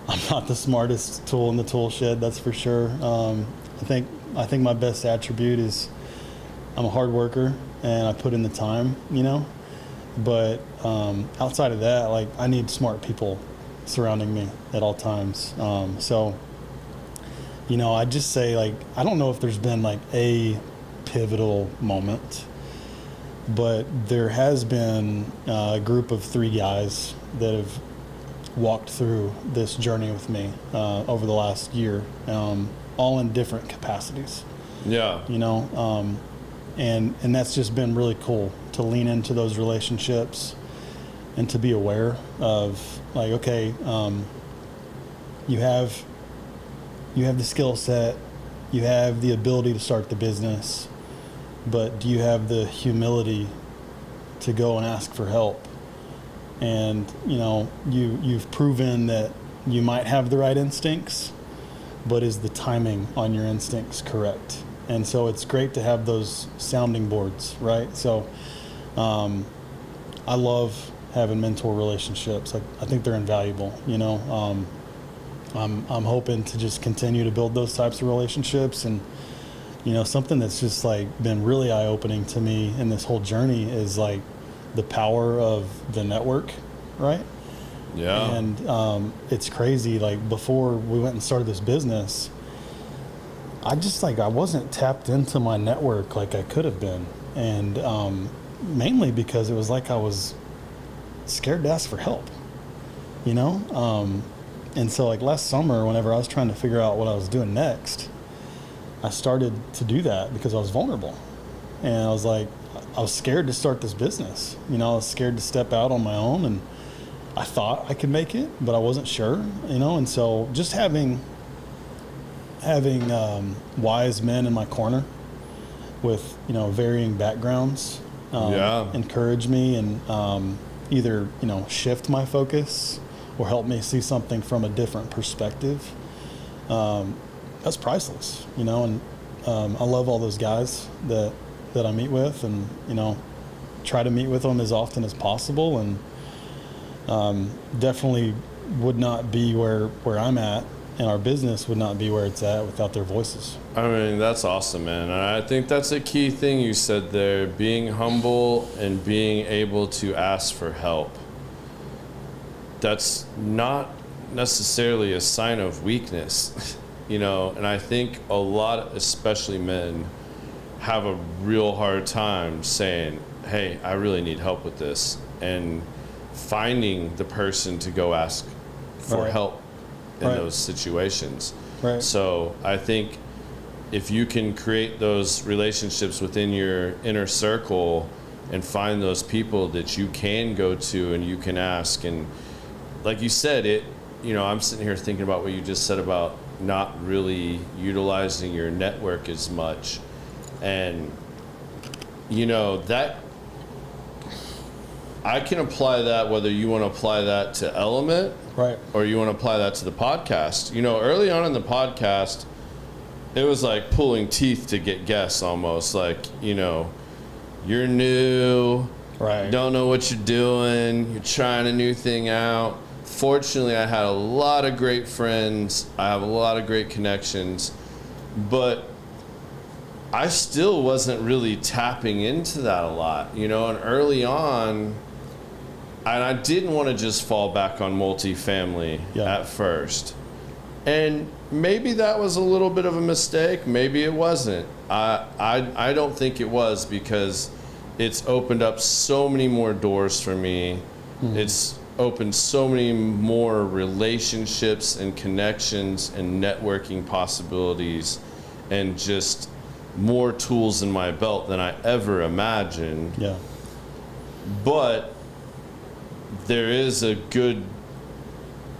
I'm not the smartest tool in the tool shed, that's for sure. I think my best attribute is I'm a hard worker and I put in the time, but outside of that, like, I need smart people surrounding me at all times. So I just say, like, I don't know if there's been like a pivotal moment, but there has been a group of 3 guys that have walked through this journey with me over the last year, all in different capacities. Yeah. And that's just been really cool to lean into those relationships and to be aware of, like, okay, you have the skill set, you have the ability to start the business, but do you have the humility to go and ask for help? And you've proven that you might have the right instincts, but is the timing on your instincts correct? And so it's great to have those sounding boards, right? So I love having mentor relationships. I think they're invaluable. I'm hoping to just continue to build those types of relationships. And something that's just like been really eye-opening to me in this whole journey is like the power of the network, right? Yeah. And it's crazy. Like, before we went and started this business, I wasn't tapped into my network like I could have been. And mainly because it was like I was scared to ask for help, and so, like, last summer, whenever I was trying to figure out what I was doing next, I started to do that because I was vulnerable. And I was scared to start this business. I was scared to step out on my own, and I thought I could make it, but I wasn't sure, and so just having wise men in my corner with, varying backgrounds, encourage me and either, shift my focus or help me see something from a different perspective. That's priceless, and I love all those guys that I meet with, and try to meet with them as often as possible, and definitely would not be where I'm at, and our business would not be where it's at without their voices. I mean, that's awesome, man. And I think that's a key thing you said there, being humble and being able to ask for help. That's not necessarily a sign of weakness, and I think a lot, especially men, have a real hard time saying, hey, I really need help with this, and finding the person to go ask for help in those situations. Right. So I think if you can create those relationships within your inner circle and find those people that you can go to and you can ask, and like you said, I'm sitting here thinking about what you just said about not really utilizing your network as much. And, that I can apply that, whether you want to apply that to Element, right, or you want to apply that to the podcast. Early on in the podcast, it was like pulling teeth to get guests almost. Like, you're new, right, don't know what you're doing, you're trying a new thing out. Fortunately, I had a lot of great friends. I have a lot of great connections, but I still wasn't really tapping into that a lot, and early on, and I didn't want to just fall back on multifamily at first. And maybe that was a little bit of a mistake. Maybe it wasn't. I don't think it was, because it's opened up so many more doors for me. It's opened so many more relationships and connections and networking possibilities, and just more tools in my belt than I ever imagined. Yeah. But there is a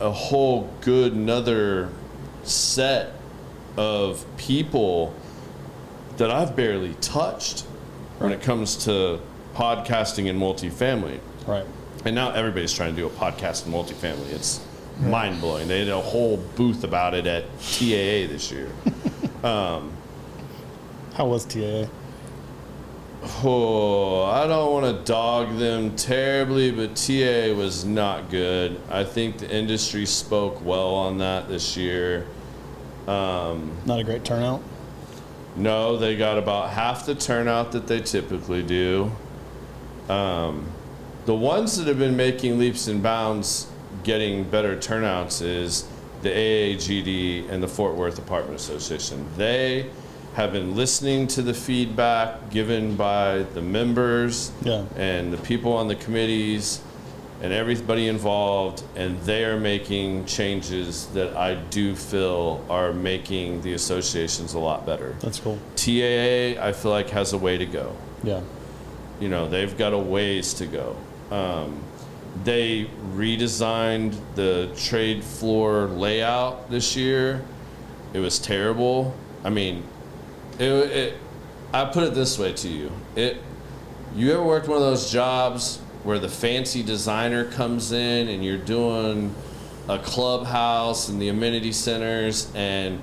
whole good another set of people that I've barely touched when it comes to podcasting and multifamily. Right. And now everybody's trying to do a podcast in multifamily. It's mind-blowing. They did a whole booth about it at TAA this year. How was TAA? Oh, I don't want to dog them terribly, but TA was not good. I think the industry spoke well on that this year. Not a great turnout? No, they got about half the turnout that they typically do. The ones that have been making leaps and bounds getting better turnouts is the AAGD and the Fort Worth Apartment Association. They have been listening to the feedback given by the members and the people on the committees and everybody involved, and they are making changes that I do feel are making the associations a lot better. That's cool. TAA, I feel like, has a way to go. Yeah. You know, they've got a ways to go. They redesigned the trade floor layout this year. It was terrible. I mean, I put it this way to you. You ever worked one of those jobs where the fancy designer comes in and you're doing a clubhouse and the amenity centers, and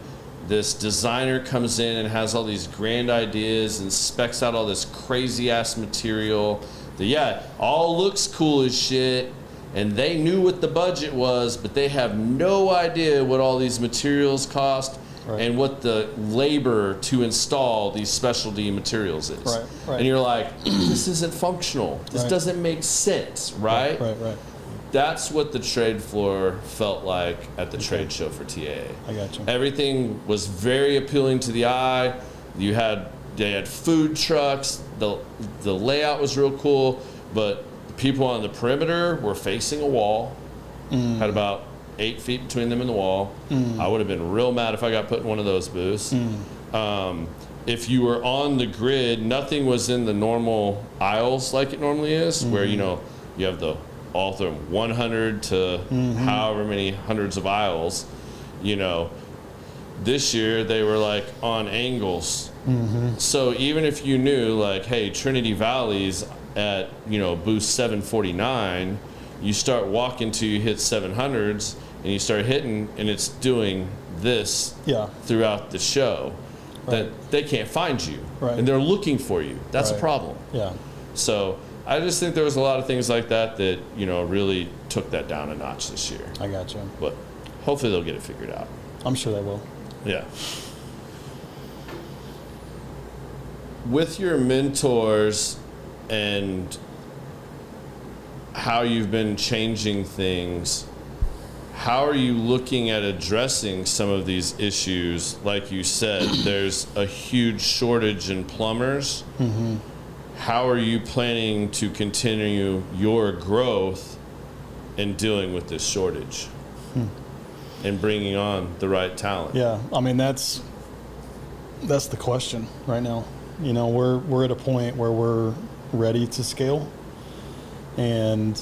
this designer comes in and has all these grand ideas and specs out all this crazy ass material that all looks cool as shit, and they knew what the budget was, but they have no idea what all these materials cost. Right. And what the labor to install these specialty materials is. Right. And you're like, this isn't functional. This doesn't make sense, right? Right. That's what the trade floor felt like at the trade show for TAA. I got you. Everything was very appealing to the eye. They had food trucks. The layout was real cool, but the people on the perimeter were facing a wall. Had about 8 feet between them and the wall. I would have been real mad if I got put in one of those booths. If you were on the grid, nothing was in the normal aisles like it normally is, where you have the all from 100 to however many hundreds of aisles. This year they were like on angles. So even if you knew, like, hey, Trinity Valley's at booth 749, you start walking till you hit 700s, and you start hitting, and it's doing this throughout the show. That they can't find you, and they're looking for you. That's a problem. Yeah. So I just think there was a lot of things like that really took that down a notch this year. I got you. But hopefully they'll get it figured out. I'm sure they will. Yeah. With your mentors and how you've been changing things, how are you looking at addressing some of these issues? Like you said, there's a huge shortage in plumbers. How are you planning to continue your growth in dealing with this shortage and bringing on the right talent? Yeah, I mean, that's the question right now. We're at a point where we're ready to scale, and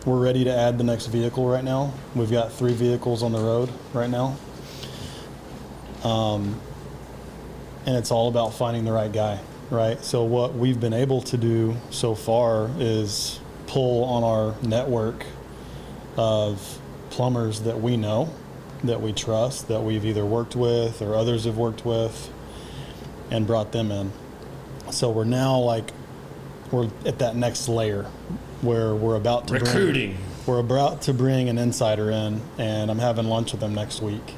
we're ready to add the next vehicle right now. We've got 3 vehicles on the road right now. And it's all about finding the right guy, right? So what we've been able to do so far is pull on our network of plumbers that we know, that we trust, that we've either worked with or others have worked with, and brought them in. So we're now we're at that next layer where we're about to bring an insider in, and I'm having lunch with them next week.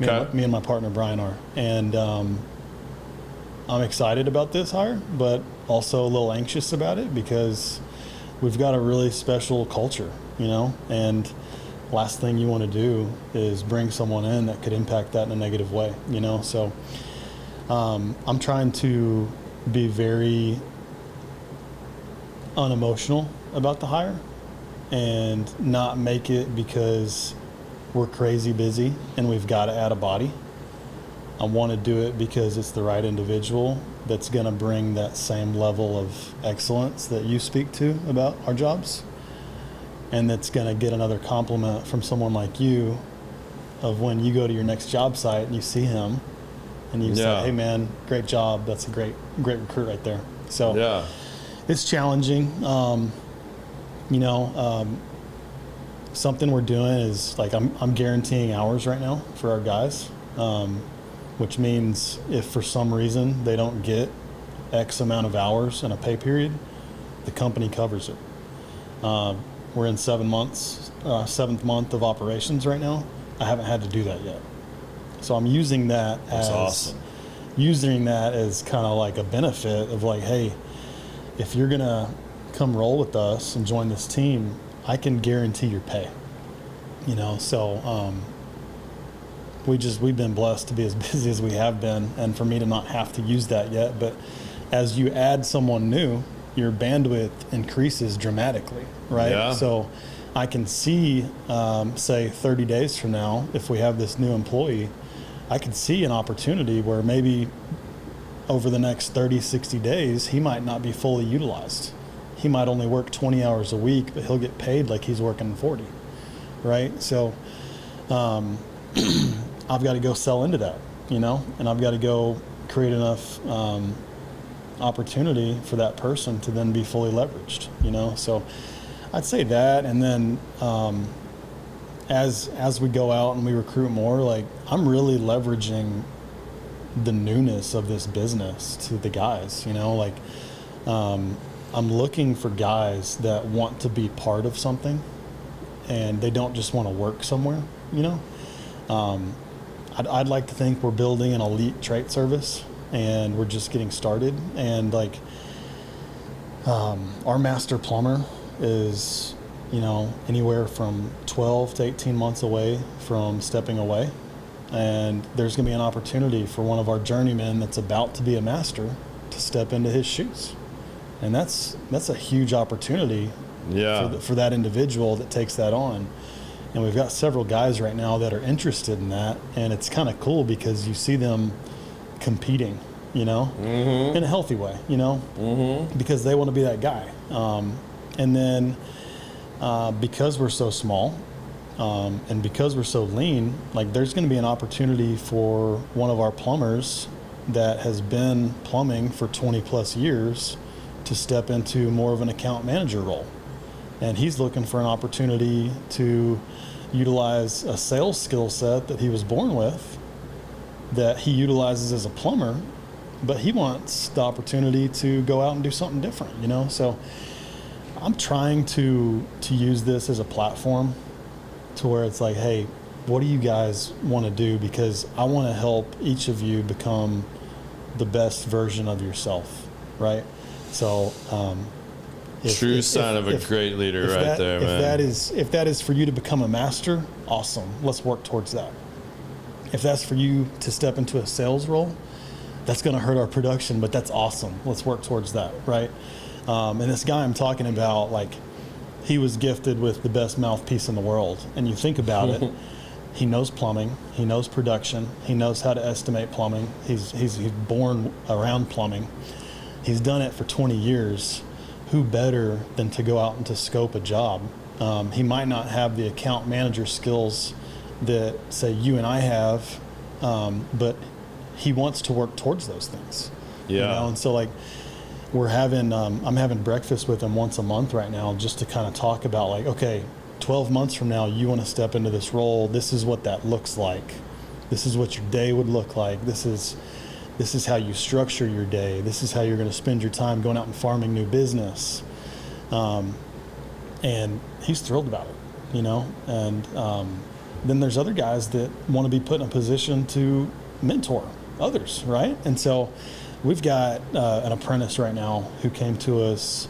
Me and my partner Brian are, and I'm excited about this hire, but also a little anxious about it because we've got a really special culture, and last thing you want to do is bring someone in that could impact that in a negative way, you know? So I'm trying to be very unemotional about the hire and not make it because we're crazy busy and we've got to add a body. I want to do it because it's the right individual that's going to bring that same level of excellence that you speak to about our jobs, and that's going to get another compliment from someone like you of when you go to your next job site and you see him and you say, hey man, great job. That's a great recruit right there. So it's challenging. Something we're doing is like, I'm guaranteeing hours right now for our guys. Which means if for some reason they don't get X amount of hours in a pay period, the company covers it. We're in 7 months, 7th month of operations right now. I haven't had to do that yet. So I'm using that using that as kind of like a benefit of like, hey, if you're going to come roll with us and join this team, I can guarantee your pay, you know? So, we've been blessed to be as busy as we have been, and for me to not have to use that yet. But as you add someone new, your bandwidth increases dramatically, right? Yeah. So I can see, say 30 days from now, if we have this new employee, I could see an opportunity where maybe over the next 30, 60 days, he might not be fully utilized. He might only work 20 hours a week, but he'll get paid like he's working 40, right? So, I've got to go sell into that, you know, and I've got to go create enough opportunity for that person to then be fully leveraged, you know. So I'd say that, and then as we go out and we recruit more, like I'm really leveraging the newness of this business to the guys, you know, like I'm looking for guys that want to be part of something and they don't just want to work somewhere, you know. I'd like to think we're building an elite trait service and we're just getting started. And like, our master plumber is, you know, anywhere from 12 to 18 months away from stepping away. And there's going to be an opportunity for one of our journeymen that's about to be a master to step into his shoes. And that's a huge opportunity for that individual that takes that on. And we've got several guys right now that are interested in that. And it's kind of cool because you see them competing, you know, in a healthy way, you know, because they want to be that guy. And then because we're so small and because we're so lean, like there's going to be an opportunity for one of our plumbers that has been plumbing for 20 plus years to step into more of an account manager role. And he's looking for an opportunity to utilize a sales skill set that he was born with, that he utilizes as a plumber, but he wants the opportunity to go out and do something different, you know? So I'm trying to use this as a platform to where it's like, hey, what do you guys want to do? Because I want to help each of you become the best version of yourself, right? So, True sign of a great leader right there, man. If that is for you to become a master, awesome. Let's work towards that. If that's for you to step into a sales role, that's going to hurt our production, but that's awesome. Let's work towards that, right? And this guy I'm talking about, like, he was gifted with the best mouthpiece in the world. And you think about it, he knows plumbing, he knows production, he knows how to estimate plumbing. He's born around plumbing. He's done it for 20 years. Who better than to go out and to scope a job? He might not have the account manager skills that, say, you and I have, but he wants to work towards those things. Yeah. You know? And so, like, we're having, I'm having breakfast with him once a month right now just to kind of talk about, like, okay, 12 months from now, you want to step into this role. This is what that looks like. This is what your day would look like. This is how you structure your day. This is how you're going to spend your time going out and farming new business. And he's thrilled about it, you know? And then there's other guys that want to be put in a position to mentor others, right? And so we've got an apprentice right now who came to us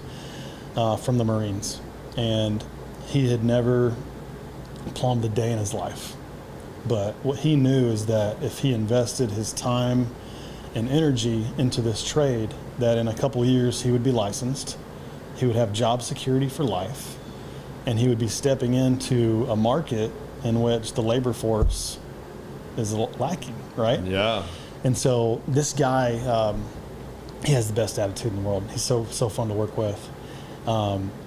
from the Marines. And he had never plumbed a day in his life. But what he knew is that if he invested his time and energy into this trade, that in a couple of years he would be licensed, he would have job security for life, and he would be stepping into a market in which the labor force is lacking, right? Yeah. And so this guy, he has the best attitude in the world. He's so fun to work with.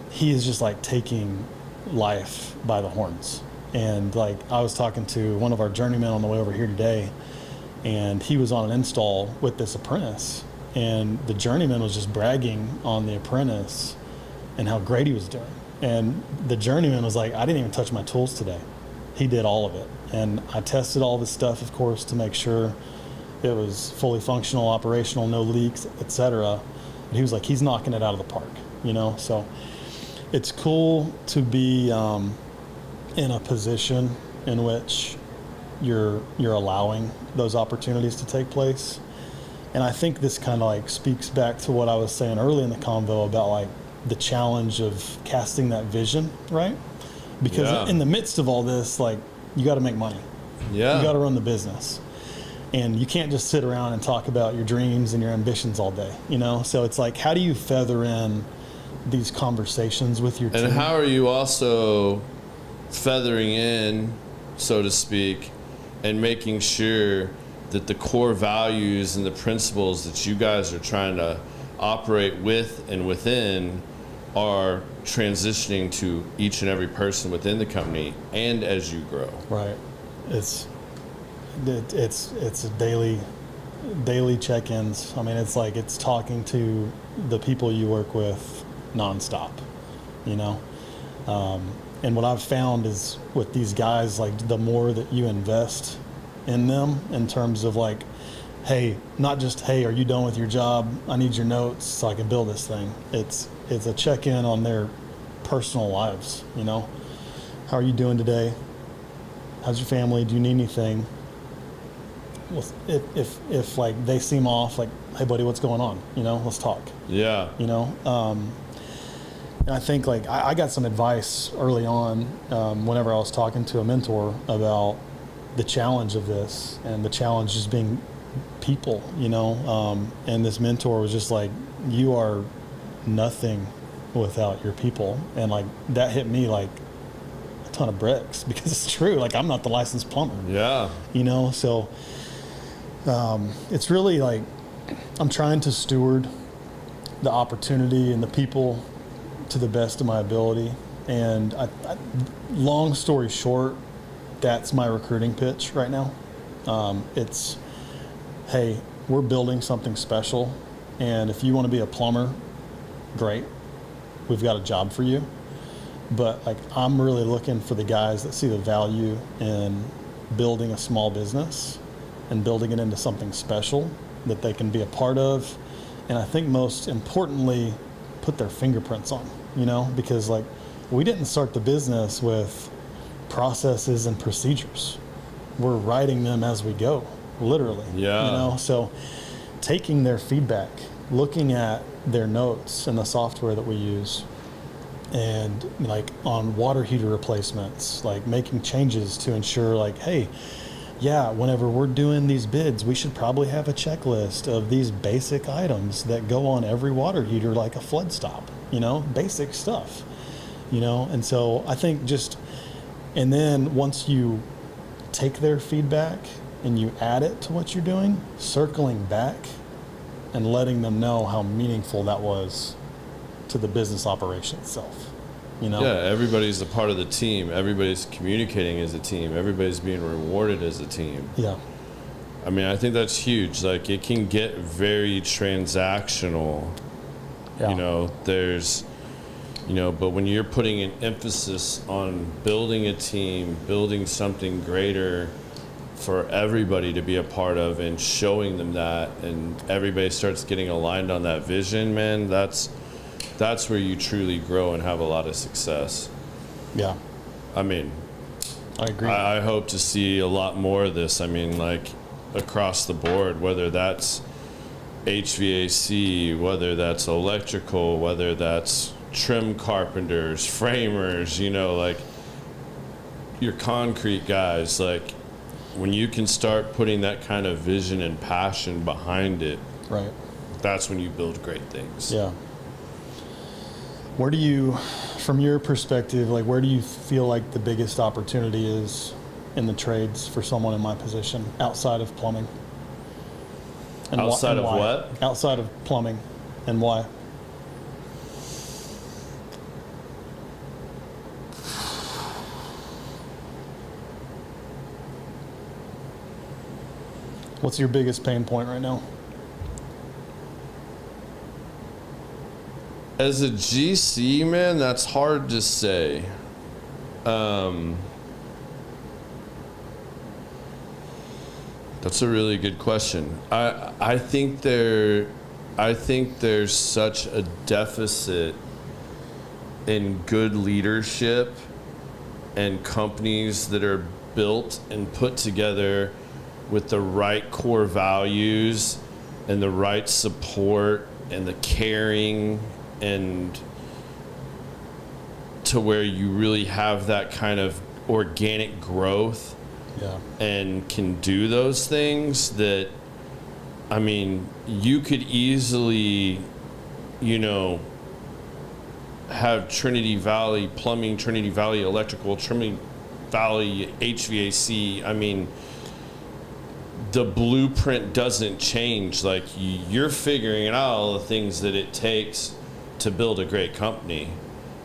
He is just like taking life by the horns. And like I was talking to one of our journeymen on the way over here today, and he was on an install with this apprentice, and the journeyman was just bragging on the apprentice and how great he was doing. And the journeyman was like, I didn't even touch my tools today. He did all of it. And I tested all this stuff, of course, to make sure it was fully functional, operational, no leaks, etc. And he was like, he's knocking it out of the park, you know? So it's cool to be in a position in which you're allowing those opportunities to take place. And I think this kind of like speaks back to what I was saying early in the convo about like the challenge of casting that vision, right? Because in the midst of all this, like, you got to make money. Yeah. You got to run the business. And you can't just sit around and talk about your dreams and your ambitions all day, you know? So it's like, how do you feather in these conversations with your team? And how are you also feathering in, so to speak, and making sure that the core values and the principles that you guys are trying to operate with and within are transitioning to each and every person within the company and as you grow? Right. It's a daily check-ins. I mean, it's like it's talking to the people you work with nonstop, you know? And what I've found is with these guys, like the more that you invest in them in terms of like, hey, not just, hey, are you done with your job? I need your notes so I can build this thing. It's a check-in on their personal lives, you know? How are you doing today? How's your family? Do you need anything? Well, if like they seem off, like, hey buddy, what's going on? You know, let's talk. Yeah. You know? And I think like I got some advice early on whenever I was talking to a mentor about the challenge of this, and the challenge is being people, you know? And this mentor was just like, you are nothing without your people. And like that hit me like a ton of bricks, because it's true. Like, I'm not the licensed plumber. Yeah. You know, so it's really like I'm trying to steward the opportunity and the people to the best of my ability. And long story short, that's my recruiting pitch right now. It's, hey, we're building something special, and if you want to be a plumber, great, we've got a job for you. But like, I'm really looking for the guys that see the value in building a small business and building it into something special that they can be a part of, and I think most importantly, put their fingerprints on, you know? Because like, we didn't start the business with processes and procedures. We're writing them as we go, literally. Yeah. You know, so taking their feedback, looking at their notes and the software that we use, and like on water heater replacements, like making changes to ensure like, hey, yeah, whenever we're doing these bids, we should probably have a checklist of these basic items that go on every water heater, like a flood stop, you know, basic stuff, you know? And so I think just, and then once you take their feedback and you add it to what you're doing, circling back and letting them know how meaningful that was to the business operation itself, you know? Yeah, everybody's a part of the team. Everybody's communicating as a team. Everybody's being rewarded as a team. Yeah. I mean, I think that's huge. Like, it can get very transactional. Yeah. You know, there's, you know, but when you're putting an emphasis on building a team, building something greater for everybody to be a part of, and showing them that, and everybody starts getting aligned on that vision, man, that's where you truly grow and have a lot of success. Yeah. I mean, I agree. I hope to see a lot more of this. I mean, like, across the board, whether that's HVAC, whether that's electrical, whether that's trim carpenters, framers, you know, like, your concrete guys, like when you can start putting that kind of vision and passion behind it, right, that's when you build great things. yeah. Where do you, from your perspective, like where do you feel like the biggest opportunity is in the trades for someone in my position outside of plumbing? And outside of why? what? Outside of plumbing, and why? What's your biggest pain point right now? As a GC, man, that's hard to say. That's a really good question. I think there's such a deficit in good leadership and companies that are built and put together with the right core values and the right support and the caring, and to where you really have that kind of organic growth, Yeah. and can do those things. That, I mean, you could easily, have Trinity Valley Plumbing, Trinity Valley Electrical, Trinity Valley HVAC. I mean, the blueprint doesn't change. Like, you're figuring out all the things that it takes to build a great company.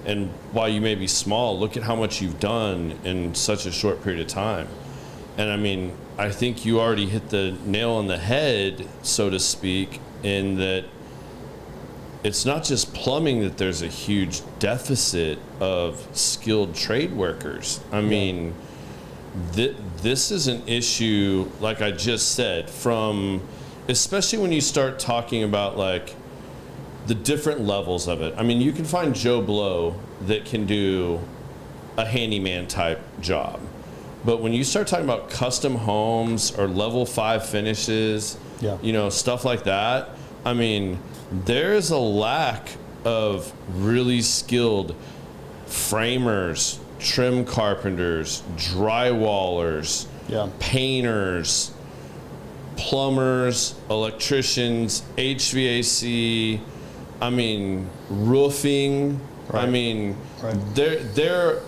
And while you may be small, look at how much you've done in such a short period of time. And I mean, I think you already hit the nail on the head, so to speak, in that it's not just plumbing that there's a huge deficit of skilled trade workers. I mean, this is an issue, like I just said, from, especially when you start talking about like the different levels of it. I mean, you can find Joe Blow that can do a handyman type job. But when you start talking about custom homes or level 5 finishes, stuff like that, I mean, there is a lack of really skilled framers, trim carpenters, drywallers, painters, plumbers, electricians, HVAC, I mean, roofing. Right. I mean, they're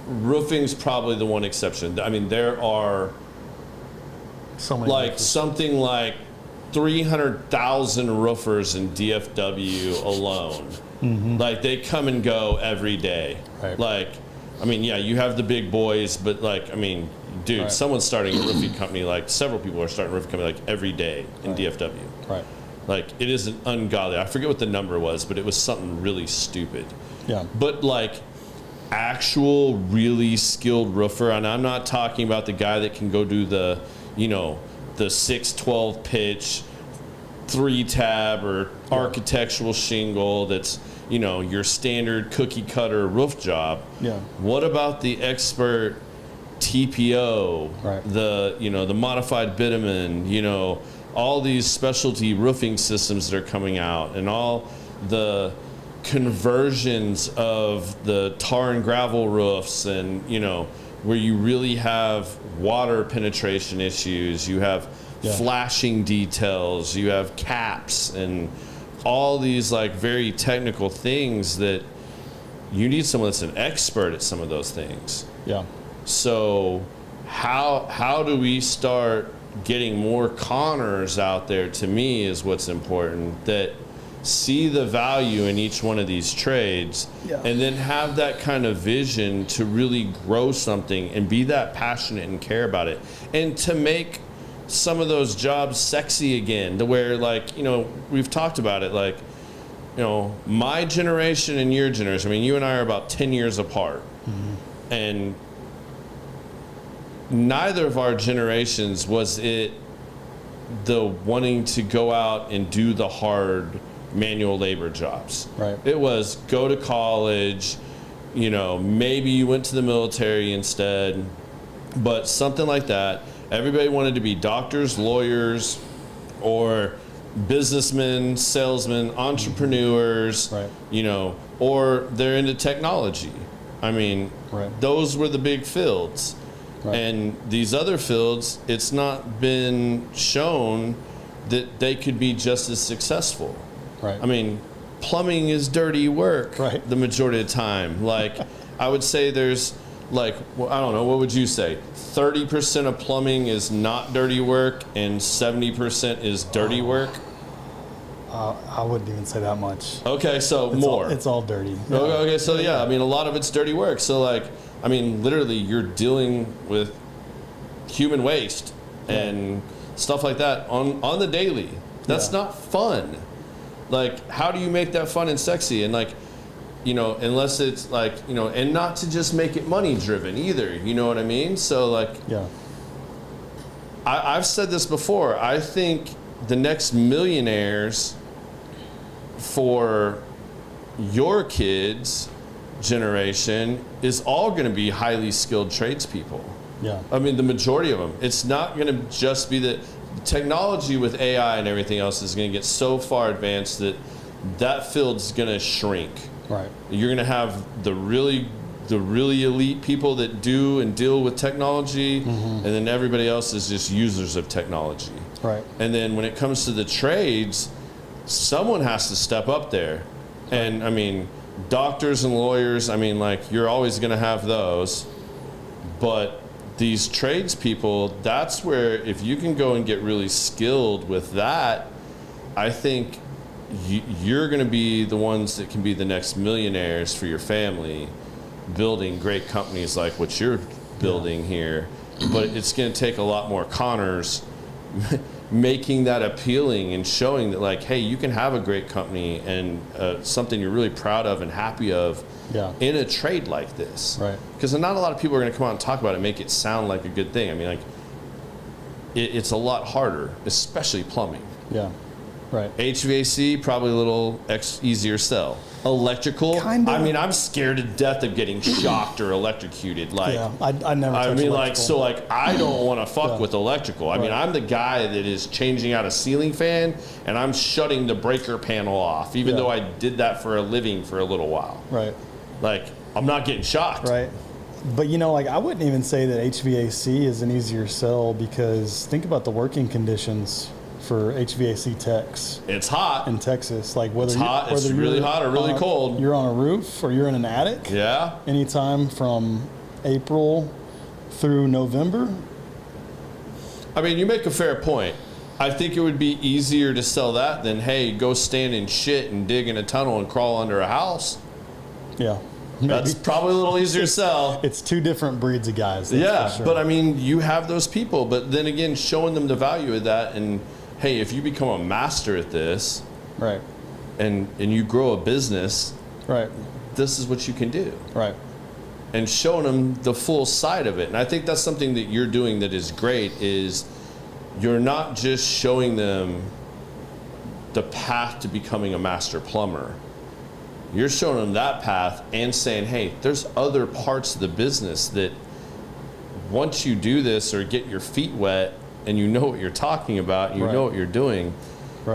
roofing's probably the one exception. I mean, there are so many like something like 300,000 roofers in DFW alone. Mm-hmm. Like, they come and go every day. Right. Like, I mean, yeah, you have the big boys, but like, I mean, dude, someone's starting a roofing company. Like, several people are starting a roofing company like every day in DFW. Right. Like, it is an ungodly. I forget what the number was, but it was something really stupid. Yeah. But like, actual really skilled roofer, and I'm not talking about the guy that can go do the 612 pitch 3-tab or architectural shingle that's your standard cookie cutter roof job. Yeah. What about the expert TPO, the modified bitumen, all these specialty roofing systems that are coming out, and all the conversions of the tar and gravel roofs, and where you really have water penetration issues, you have flashing details, you have caps, and all these like very technical things that you need someone that's an expert at some of those things. Yeah. So how do we start getting more Connors out there, to me, is what's important, that see the value in each one of these trades, and then have that kind of vision to really grow something and be that passionate and care about it, and to make some of those jobs sexy again, to where, like, we've talked about it, like, my generation and your generation, I mean, you and I are about 10 years apart. Mm-hmm. And neither of our generations was it the wanting to go out and do the hard manual labor jobs. Right. It was go to college, maybe you went to the military instead, but something like that. Everybody wanted to be doctors, lawyers, or businessmen, salesmen, entrepreneurs, or they're into technology. I mean, Right. those were the big fields. Right. And these other fields, it's not been shown that they could be just as successful. Right. I mean, plumbing is dirty work Right. the majority of the time. Like, I would say there's, like, well, I don't know, what would you say? 30% of plumbing is not dirty work and 70% is dirty work? I wouldn't even say that much. Okay, so It's more. it's all dirty. Yeah. Okay, so yeah, I mean, a lot of it's dirty work. So, like, I mean, literally, you're dealing with human waste and stuff like that on the daily. That's Yeah. not fun. Like, how do you make that fun and sexy? And, like, you know, unless it's like, you know, and not to just make it money driven either. You know what I mean? So, like, Yeah. I've said this before. I think the next millionaires for your kids' generation is all going to be highly skilled tradespeople. Yeah. I mean, the majority of them. It's not going to just be that technology with AI and everything else is going to get so far advanced that that field's going to shrink. Right. You're going to have the really elite people that do and deal with technology, and then everybody else is just users of technology. Right. And then when it comes to the trades, someone has to step up there. And I mean, doctors and lawyers, I mean, like, you're always going to have those. But these tradespeople, that's where, if you can go and get really skilled with that, I think you're going to be the ones that can be the next millionaires for your family, building great companies like what you're building here. But it's going to take a lot more Connors making that appealing and showing that, like, hey, you can have a great company and something you're really proud of and happy of in a trade like this. Right. Because not a lot of people are going to come out and talk about it and make it sound like a good thing. I mean, like, it's a lot harder, especially plumbing. Yeah. Right. HVAC, probably a little easier sell. Electrical, Kinda. I mean, I'm scared to death of getting shocked or electrocuted. Like, Yeah. I never. I touch mean, electrical. like, so, like, I don't want to fuck with electrical. I mean, Right. I'm the guy that is changing out a ceiling fan and I'm shutting the breaker panel off, even though I did that for a living for a little while. Right. Like, I'm not getting shocked. Right. But, you know, like, I wouldn't even say that HVAC is an easier sell, because think about the working conditions for HVAC techs It's hot. in Texas. Like, whether It's hot. It's really hot or really cold. You're on a roof or you're in an attic. Yeah. Anytime from April through November. I mean, you make a fair point. I think it would be easier to sell that than, hey, go stand in shit and dig in a tunnel and crawl under a house. Yeah. That's probably a little easier to sell. It's two different breeds of guys. That's Yeah, for sure. but I mean, you have those people. But then again, showing them the value of that, and hey, if you become a master at this, Right. and you grow a business, Right. this is what you can do. Right. And showing them the full side of it. And I think that's something that you're doing that is great, is you're not just showing them the path to becoming a master plumber. You're showing them that path and saying, hey, there's other parts of the business that once you do this or get your feet wet and you know what you're talking about, and you know what you're doing,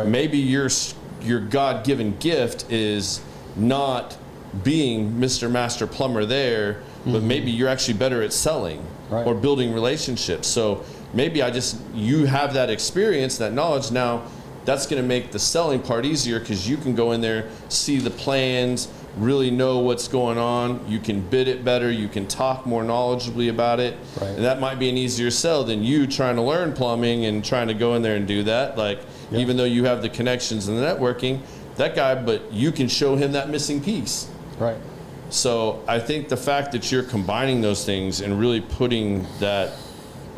maybe your God-given gift is not being Mr. Master Plumber there, but maybe you're actually better at selling or building relationships. So maybe you have that experience, that knowledge now. That's going to make the selling part easier, because you can go in there, see the plans, really know what's going on. You can bid it better. You can talk more knowledgeably about it. Right. And that might be an easier sell than you trying to learn plumbing and trying to go in there and do that. Like, even though you have the connections and the networking, that guy, but you can show him that missing piece. Right. So I think the fact that you're combining those things and really putting that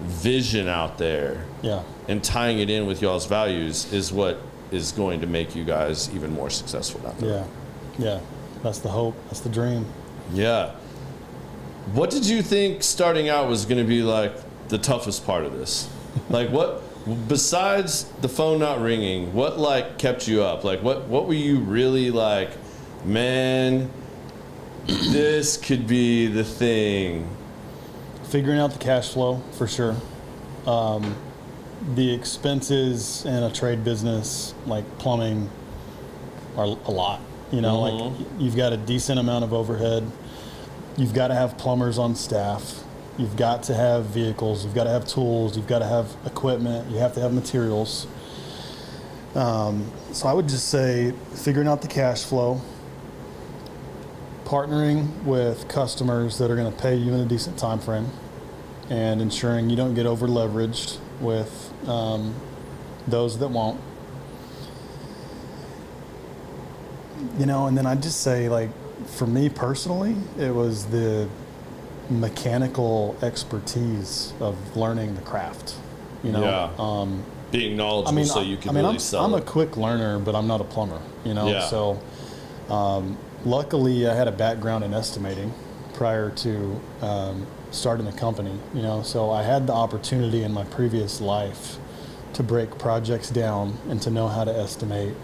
vision out there and tying it in with y'all's values is what is going to make you guys even more successful down there. Yeah. That's the hope. That's the dream. Yeah. What did you think starting out was going to be like the toughest part of this? Like, what, besides the phone not ringing, what, like, kept you up? Like, what were you really like, man, this could be the thing? Figuring out the cash flow, for sure. The expenses in a trade business like plumbing are a lot. You know, like, you've got a decent amount of overhead. you've got to have plumbers on staff. You've got to have vehicles. You've got to have tools. You've got to have equipment. You have to have materials. So I would just say figuring out the cash flow, partnering with customers that are going to pay you in a decent time frame, and ensuring you don't get over leveraged with those that won't. You know, and then I'd just say, like, for me personally, it was the mechanical expertise of learning the craft. You know, yeah. Being knowledgeable so you can really sell I'm it. a quick learner, but I'm not a plumber, you know? Yeah. So luckily I had a background in estimating prior to starting the company, you know? So I had the opportunity in my previous life to break projects down and to know how to estimate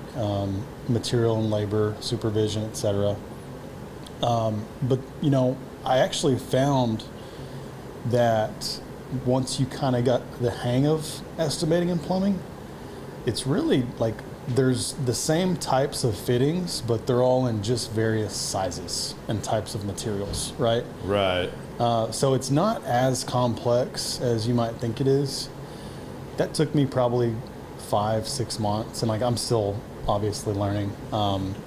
material and labor, supervision, etc. But, you know, I actually found that once you kind of got the hang of estimating and plumbing, it's really like there's the same types of fittings, but they're all in just various sizes and types of materials, right? Right. So it's not as complex as you might think it is. That took me probably 5-6 months, and like I'm still obviously learning.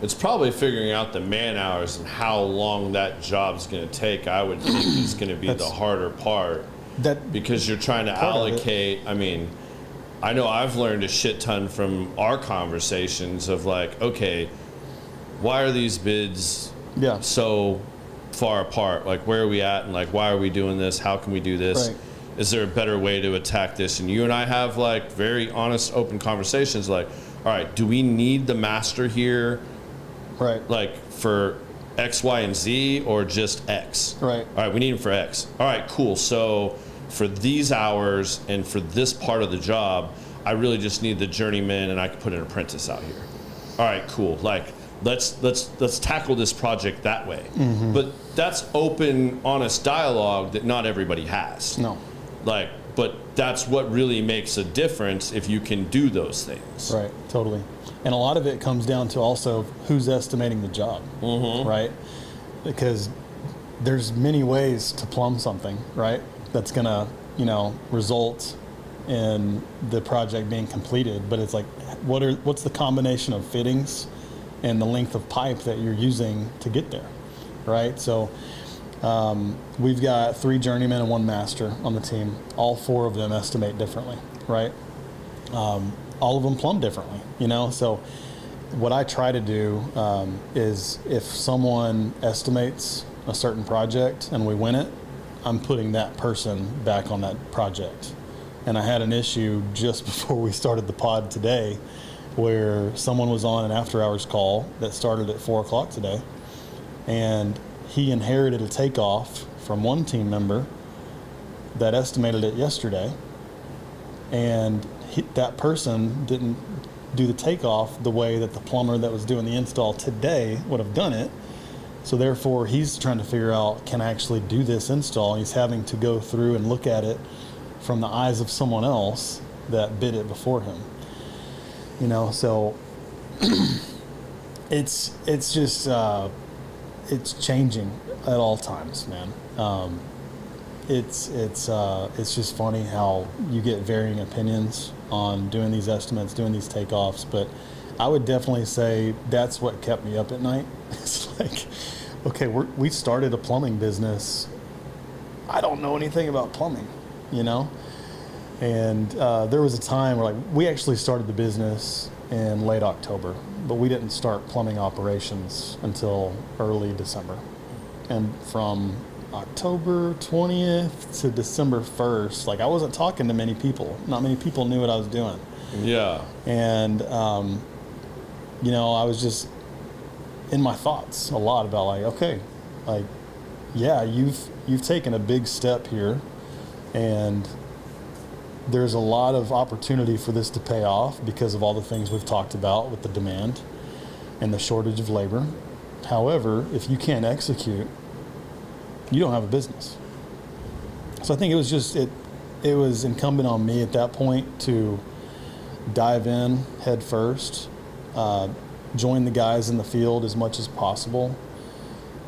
It's probably figuring out the man hours and how long that job's going to take. I would think is going to be the harder part. Because you're trying to allocate. I mean, I know I've learned a shit ton from our conversations of like, okay, why are these bids so far apart? Like, where are we at? And like, why are we doing this? How can we do this? Right. Is there a better way to attack this? And you and I have like very honest, open conversations like, all right, do we need the master here? Right. Like for X, Y, and Z, or just X? Right. All right, we need him for X. All right, cool. So for these hours and for this part of the job, I really just need the journeyman, and I can put an apprentice out here. All right, cool. Like let's tackle this project that way. Mm-hmm. But that's open, honest dialogue that not everybody has. No. Like, but that's what really makes a difference if you can do those things. Right. Totally. And a lot of it comes down to also who's estimating the job, right? Because there's many ways to plumb something, right? That's gonna, you know, result in the project being completed. But it's like, what's the combination of fittings and the length of pipe that you're using to get there, right? So we've got 3 journeymen and 1 master on the team. All 4 of them estimate differently, right? All of them plumb differently, you know? So what I try to do is if someone estimates a certain project and we win it, I'm putting that person back on that project. And I had an issue just before we started the pod today where someone was on an after-hours call that started at 4 o'clock today, and he inherited a takeoff from one team member that estimated it yesterday, and that person didn't do the takeoff the way that the plumber that was doing the install today would have done it. So therefore, he's trying to figure out, can I actually do this install? He's having to go through and look at it from the eyes of someone else that bid it before him. You know, so it's just it's changing at all times, man. It's just funny how you get varying opinions on doing these estimates, doing these takeoffs, but I would definitely say that's what kept me up at night. It's like, okay, we started a plumbing business. I don't know anything about plumbing, you know? And there was a time where, like, we actually started the business in late October, but we didn't start plumbing operations until early December. And from October 20th to December 1st, like, I wasn't talking to many people. Not many people knew what I was doing. Yeah. And, you know, I was just in my thoughts a lot about, like, okay, like, yeah, you've taken a big step here, and there's a lot of opportunity for this to pay off because of all the things we've talked about with the demand and the shortage of labor. However, if you can't execute, you don't have a business. So I think it was just, it was incumbent on me at that point to dive in head first, join the guys in the field as much as possible,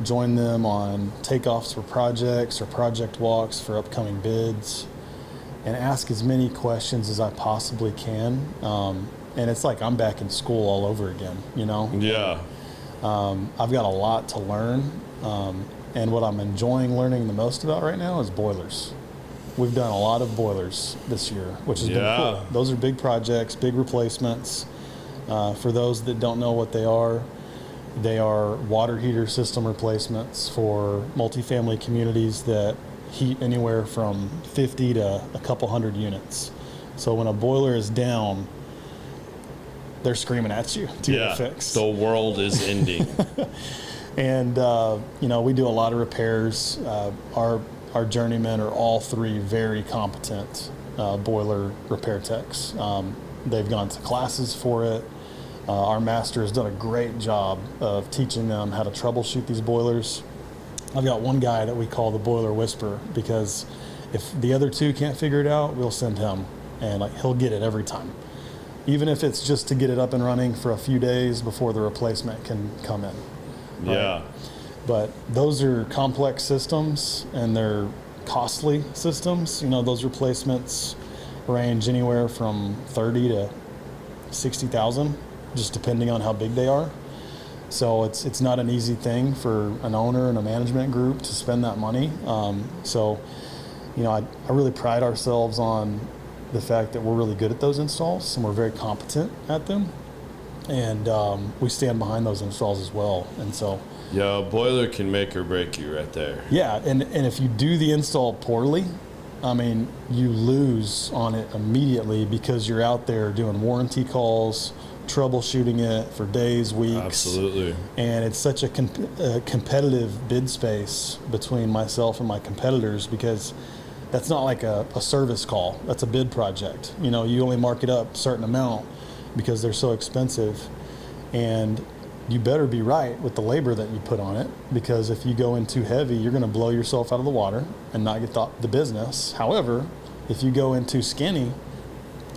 join them on takeoffs for projects or project walks for upcoming bids, and ask as many questions as I possibly can. And it's like I'm back in school all over again, you know? Yeah. I've got a lot to learn. And what I'm enjoying learning the most about right now is boilers. We've done a lot of boilers this year, which has been cool. Those are big projects, big replacements. For those that don't know what they are water heater system replacements for multifamily communities that heat anywhere from 50 to a couple hundred units. So when a boiler is down, they're screaming at you to get it fixed. The world is ending. And, we do a lot of repairs. Our journeymen are all three very competent boiler repair techs. They've gone to classes for it. Our master has done a great job of teaching them how to troubleshoot these boilers. I've got one guy that we call the boiler whisperer, because if the other two can't figure it out, we'll send him, and he'll get it every time. Even if it's just to get it up and running for a few days before the replacement can come in. Right? Yeah. But those are complex systems, and they're costly systems. Those replacements range anywhere from 30 to 60,000, just depending on how big they are. So it's not an easy thing for an owner and a management group to spend that money. I really pride ourselves on the fact that we're really good at those installs, and we're very competent at them. And we stand behind those installs as well. And so, yeah, a boiler can make or break you right there. Yeah, and if you do the install poorly, you lose on it immediately, because you're out there doing warranty calls, troubleshooting it for days, weeks. Absolutely. And it's such a competitive bid space between myself and my competitors, because that's not like a service call. That's a bid project. You only mark it up a certain amount because they're so expensive. And you better be right with the labor that you put on it, because if you go in too heavy, you're going to blow yourself out of the water and not get the business. However, if you go in too skinny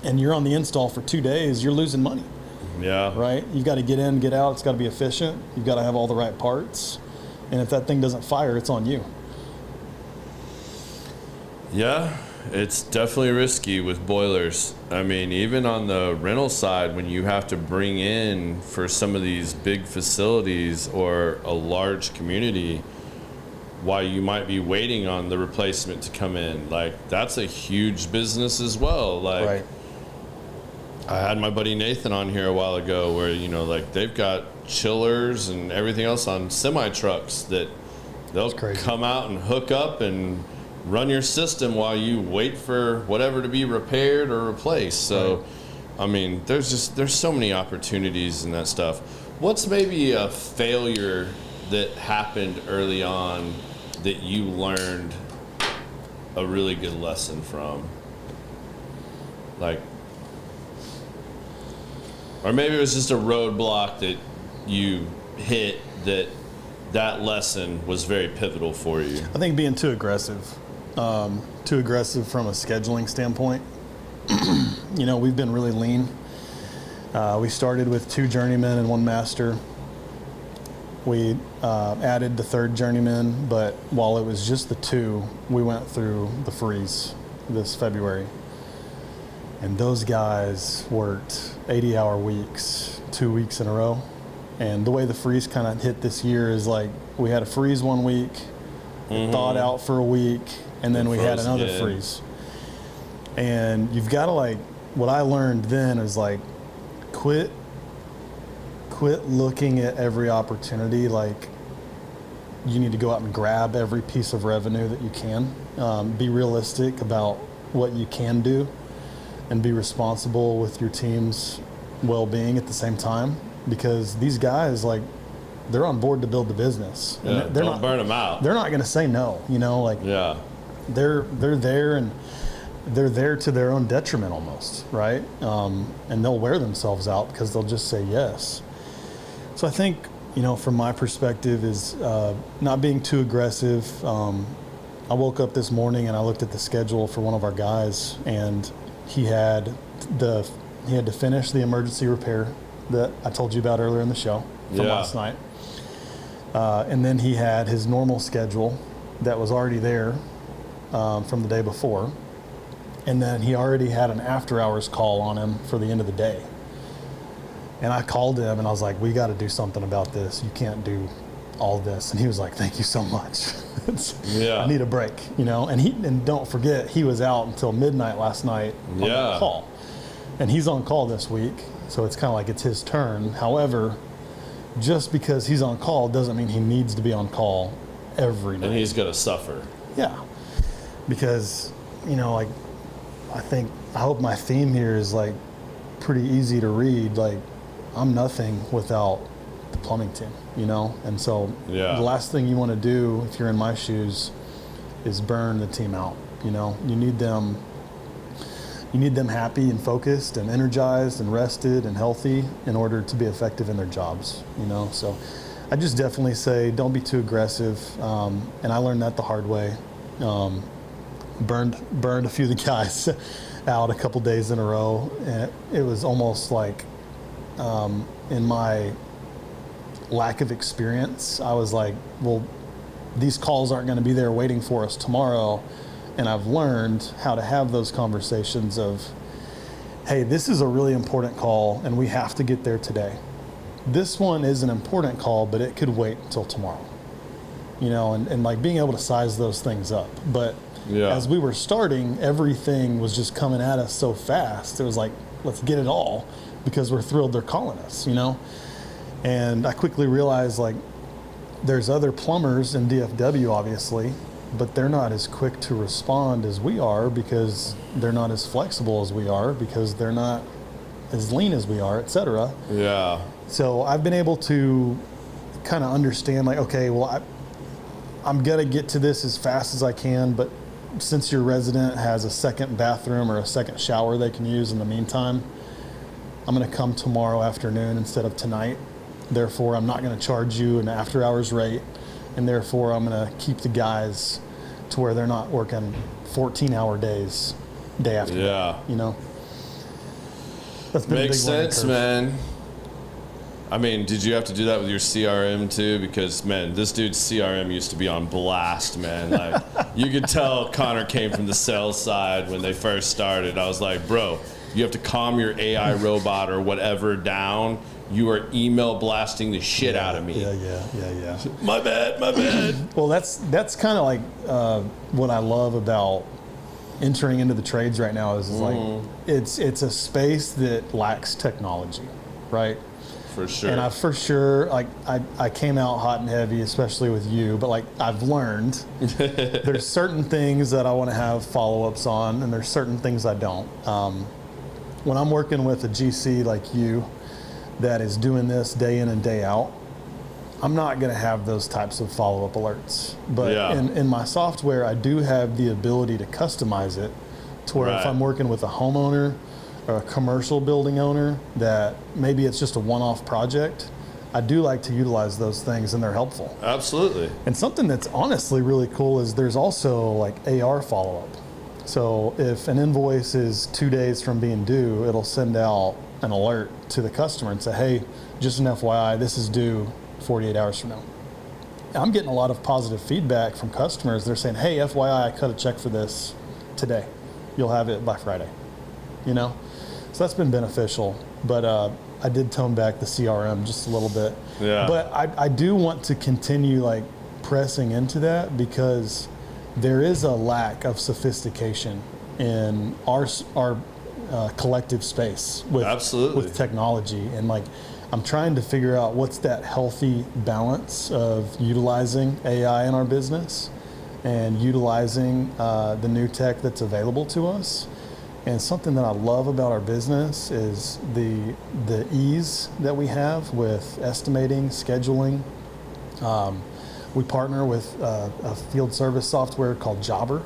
and you're on the install for 2 days, you're losing money. Yeah. Right? You've got to get in, get out. It's got to be efficient. You've got to have all the right parts. And if that thing doesn't fire, it's on you. Yeah, it's definitely risky with boilers. Even on the rental side, when you have to bring in for some of these big facilities or a large community, while you might be waiting on the replacement to come in, that's a huge business as well. Right. I had my buddy Nathan on here a while ago where, they've got chillers and everything else on semi-trucks that they'll come out and hook up and run your system while you wait for whatever to be repaired or replaced. So, right. There's so many opportunities in that stuff. What's maybe a failure that happened early on that you learned a really good lesson from? Or maybe it was just a roadblock that you hit that lesson was very pivotal for you. I think being too aggressive from a scheduling standpoint. We've been really lean. We started with 2 journeymen and 1 master. We added the 3rd journeyman, but while it was just the 2, we went through the freeze this February. And those guys worked 80-hour weeks, 2 weeks in a row. And the way the freeze kind of hit this year is we had a freeze 1 week, thawed out for a week, and then we had another freeze. And you've got to what I learned then is quit looking at every opportunity you need to go out and grab every piece of revenue that you can. Be realistic about what you can do, and be responsible with your team's well-being at the same time, because these guys they're on board to build the business. Yeah, don't burn them out. They're not going to say no. Yeah. They're there, and they're there to their own detriment almost, right? And they'll wear themselves out because they'll just say yes. So I think from my perspective is not being too aggressive. I woke up this morning and I looked at the schedule for one of our guys, and he had to finish the emergency repair that I told you about earlier in the show from last night. And then he had his normal schedule that was already there from the day before. And then he already had an after hours call on him for the end of the day. And I called him and I was like, we got to do something about this. You can't do all this. And he was like, thank you so much. I need a break, you know. And don't forget, he was out until midnight last night on that call. And he's on call this week, so it's kind of like it's his turn. However, just because he's on call doesn't mean he needs to be on call every night. And he's going to suffer. Yeah. Because, you know, like, I hope my theme here is like pretty easy to read. Like, I'm nothing without the plumbing team, you know? And so the last thing you want to do if you're in my shoes is burn the team out. You know, you need them happy and focused and energized and rested and healthy in order to be effective in their jobs, you know? So I just definitely say don't be too aggressive. And I learned that the hard way. Burned a few of the guys out a couple days in a row. And it was almost like in my lack of experience, I was like, well, these calls aren't going to be there waiting for us tomorrow. And I've learned how to have those conversations of, hey, this is a really important call and we have to get there today. This one is an important call, but it could wait until tomorrow. You know, and like being able to size those things up. But as we were starting, everything was just coming at us so fast. It was like, let's get it all because we're thrilled they're calling us, you know? And I quickly realized, like, there's other plumbers in DFW, obviously, but they're not as quick to respond as we are because they're not as flexible as we are because they're not as lean as we are, et cetera. Yeah. So I've been able to kind of understand, like, okay, well, I'm going to get to this as fast as I can, but since your resident has a second bathroom or a second shower they can use in the meantime, I'm going to come tomorrow afternoon instead of tonight. Therefore, I'm not going to charge you an after-hours rate, and therefore, I'm going to keep the guys to where they're not working 14-hour days, day after day, you know? That's been Makes a big sense, man. I mean, did you have to do that with your CRM too? Because, man, this dude's CRM used to be on blast, man. Like, you could tell Connor came from the sales side when they first started. I was like, bro, you have to calm your AI robot or whatever down. You are email blasting the shit out of me. Yeah. My bad. Well, that's kind of like what I love about entering into the trades right now is like it's a space that lacks technology, right? For sure. And like I came out hot and heavy, especially with you, but like I've learned there's certain things that I want to have follow-ups on, and there's certain things I don't. When I'm working with a GC like you that is doing this day in and day out, I'm not going to have those types of follow-up alerts. But in my software, I do have the ability to customize it to where if I'm working with a homeowner or a commercial building owner that maybe it's just a one-off project, I do like to utilize those things and they're helpful. Absolutely. And something that's honestly really cool is there's also like AR follow-up. So if an invoice is 2 days from being due, it'll send out an alert to the customer and say, hey, just an FYI, this is due 48 hours from now. And I'm getting a lot of positive feedback from customers. They're saying, hey, FYI, I cut a check for this today. You'll have it by Friday, you know? So that's been beneficial. But I did tone back the CRM just a little bit. Yeah. But I do want to continue like pressing into that because there is a lack of sophistication in our collective space with technology. And like, I'm trying to figure out what's that healthy balance of utilizing AI in our business and utilizing the new tech that's available to us. And something that I love about our business is the ease that we have with estimating, scheduling. We partner with a field service software called Jobber,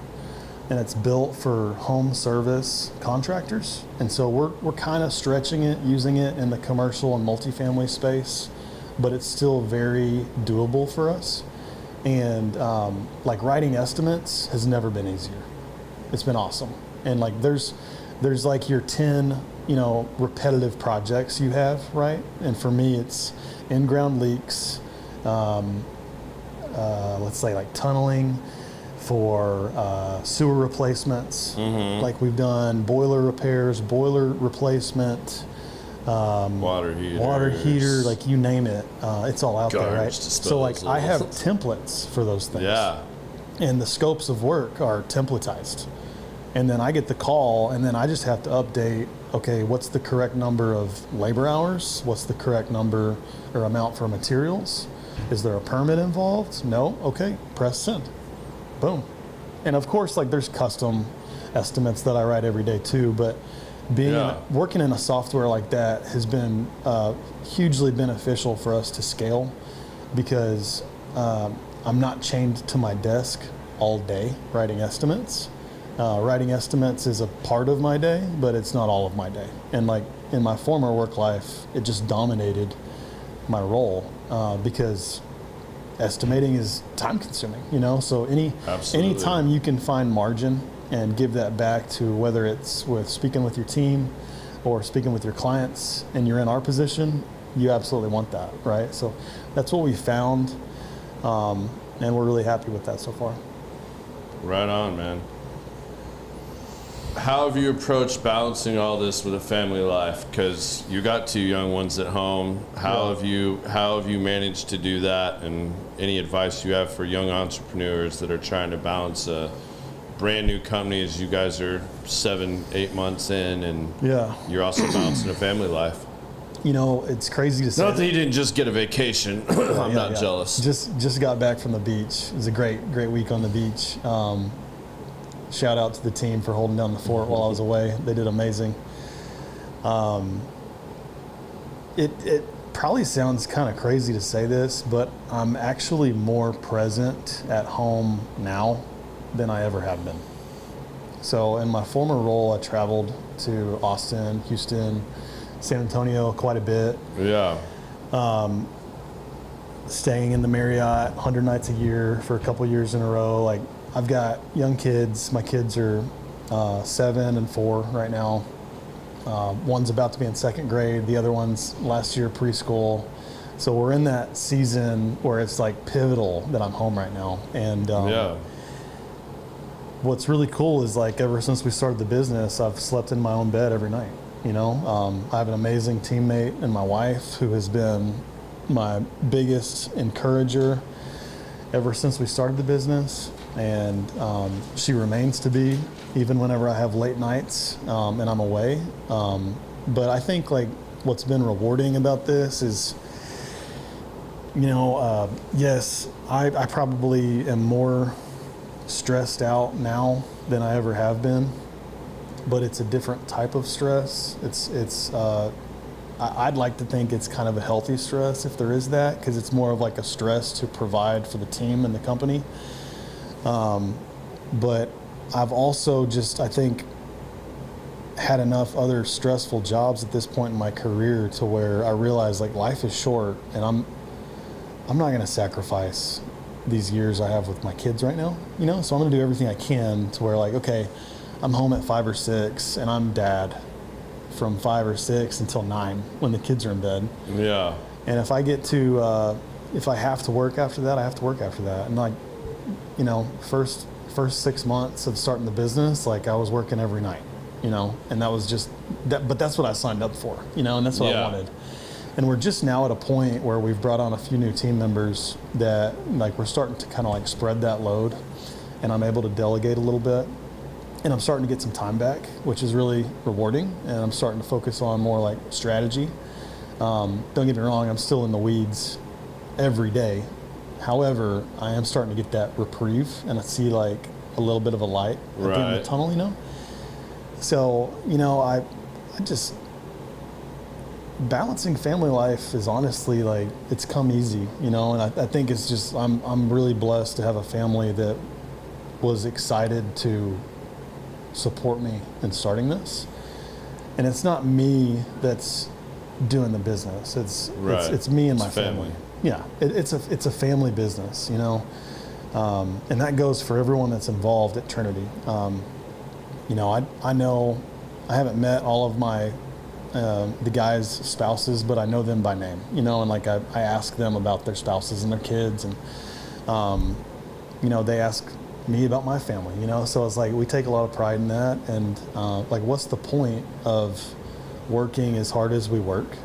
and it's built for home service contractors. And so we're kind of stretching it, using it in the commercial and multifamily space, but it's still very doable for us. And like writing estimates has never been easier. It's been awesome. And like there's like your 10, repetitive projects you have, right? And for me, it's in-ground leaks, let's say like tunneling, for sewer replacements. Like we've done boiler repairs, boiler replacement, water heater, like you name it. It's all out there, right? So like I have disposals. templates for those things. Yeah. And the scopes of work are templatized. And then I get the call, and then I just have to update, okay, what's the correct number of labor hours? What's the correct number or amount for materials? Is there a permit involved? No? Okay, press send. Boom. And of course, like there's custom estimates that I write every day too, but working in a software like that has been hugely beneficial for us to scale, because I'm not chained to my desk all day writing estimates. Writing estimates is a part of my day, but it's not all of my day. And like in my former work life, it just dominated my role because estimating is time consuming, you know? So any time you can find margin and give that back to, whether it's with speaking with your team or speaking with your clients, and you're in our position, you absolutely want that, right? So that's what we found, and we're really happy with that so far. Right on, man. How have you approached balancing all this with a family life? Because you got 2 young ones at home. How have you managed to do that? And any advice you have for young entrepreneurs that are trying to balance a brand new company, as you guys are 7-8 months in, and you're also balancing a family life? You know, it's crazy to say. Not that you didn't just get a vacation. I'm not jealous. Just got back from the beach. It was a great week on the beach. Shout out to the team for holding down the fort while I was away. They did amazing. It probably sounds kind of crazy to say this, but I'm actually more present at home now than I ever have been. So in my former role, I traveled to Austin, Houston, San Antonio quite a bit. Yeah. Staying in the Marriott 100 nights a year for a couple years in a row. Like, I've got young kids. My kids are 7 and 4 right now. One's about to be in 2nd grade. The other one's last year preschool. So we're in that season where it's like pivotal that I'm home right now. And what's really cool is, like, ever since we started the business, I've slept in my own bed every night. You know, I have an amazing teammate and my wife who has been my biggest encourager ever since we started the business. And she remains to be, even whenever I have late nights and I'm away. But I think, like, what's been rewarding about this is, you know, yes, I probably am more stressed out now than I ever have been, but it's a different type of stress. I'd like to think it's kind of a healthy stress, if there is that, because it's more of like a stress to provide for the team and the company. But I've also just, I think, had enough other stressful jobs at this point in my career to where I realize, like, life is short, and I'm not going to sacrifice these years I have with my kids right now, you know? So I'm going to do everything I can to where, like, okay, I'm home at 5 or 6 and I'm dad from 5 or 6 until 9 when the kids are in bed. Yeah. And if I get to, if I have to work after that, I have to work after that. And, like, you know, first 6 months of starting the business, like, I was working every night, you know, and that was just that, but that's what I signed up for, you know, and that's what I wanted. And we're just now at a point where we've brought on a few new team members that, like, we're starting to kind of, like, spread that load, and I'm able to delegate a little bit, and I'm starting to get some time back, which is really rewarding. And I'm starting to focus on more, like, strategy. Don't get me wrong, I'm still in the weeds every day. However, I am starting to get that reprieve, and I see, like, a little bit of a light at the end of the tunnel, you know? So, you know, I just, balancing family life is honestly, like, it's come easy, you know? And I think it's just, I'm really blessed to have a family that was excited to support me in starting this. And it's not me that's doing the business. It's me and my family. Yeah, it's a family business, you know, and that goes for everyone that's involved at Trinity. You know, I know I haven't met all of my the guys' spouses, but I know them by name, you know, and, like, I ask them about their spouses and their kids, and they ask me about my family, so it's like we take a lot of pride in that. And like, what's the point of working as hard as we work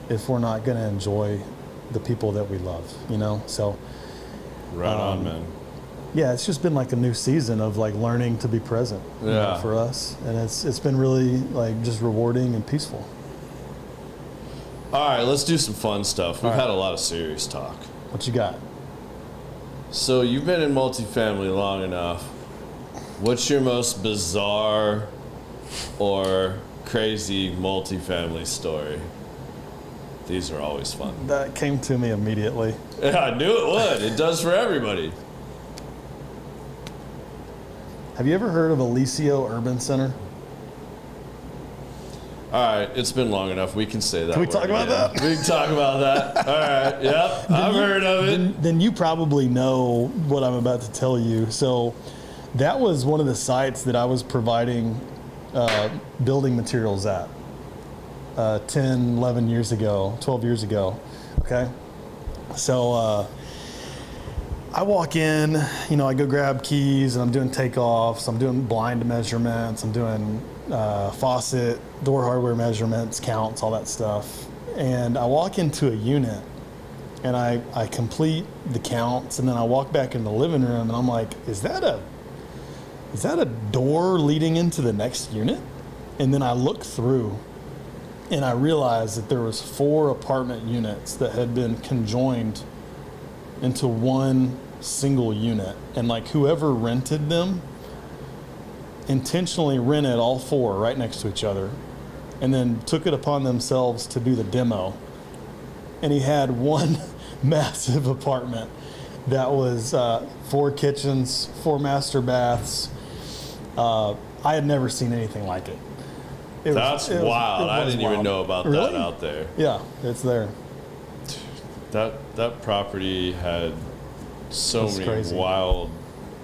if we're not going to enjoy the people that we love, so right on, man. Yeah, it's just been like a new season of like learning to be present for us, and it's been really like just rewarding and peaceful. All right, let's do some fun stuff. We've had a lot of serious talk. What you got? So you've been in multifamily long enough. What's your most bizarre or crazy multifamily story? These are always fun. That came to me immediately. Yeah, I knew it would. It does for everybody. Have you ever heard of Alicio Urban Center? All right, it's been long enough. We can say that. Can we talk about that? We can talk about that. All right, yep, I've heard of it. Then you probably know what I'm about to tell you. So that was one of the sites that I was providing building materials at 10, 11 years ago, 12 years ago. Okay. So I walk in, I go grab keys, and I'm doing takeoffs, I'm doing blind measurements, I'm doing faucet, door hardware measurements, counts, all that stuff. And I walk into a unit, and I complete the counts, and then I walk back in the living room, and I'm like, is that a door leading into the next unit? And then I look through, and I realized that there was 4 apartment units that had been conjoined into one single unit, and like whoever rented them intentionally rented all 4 right next to each other, and then took it upon themselves to do the demo. And he had one massive apartment that was 4 kitchens, 4 master baths. I had never seen anything like it. That's wild. I didn't even know about that out there. Yeah, it's there. That property had so many crazy. wild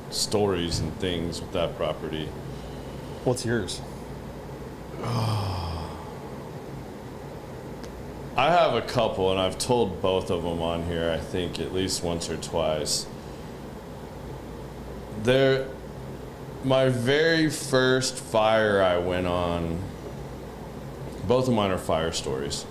stories and things with that property. What's yours? I have a couple, and I've told both of them on here, I think, at least once or twice. My very first fire I went on, both of mine are fire stories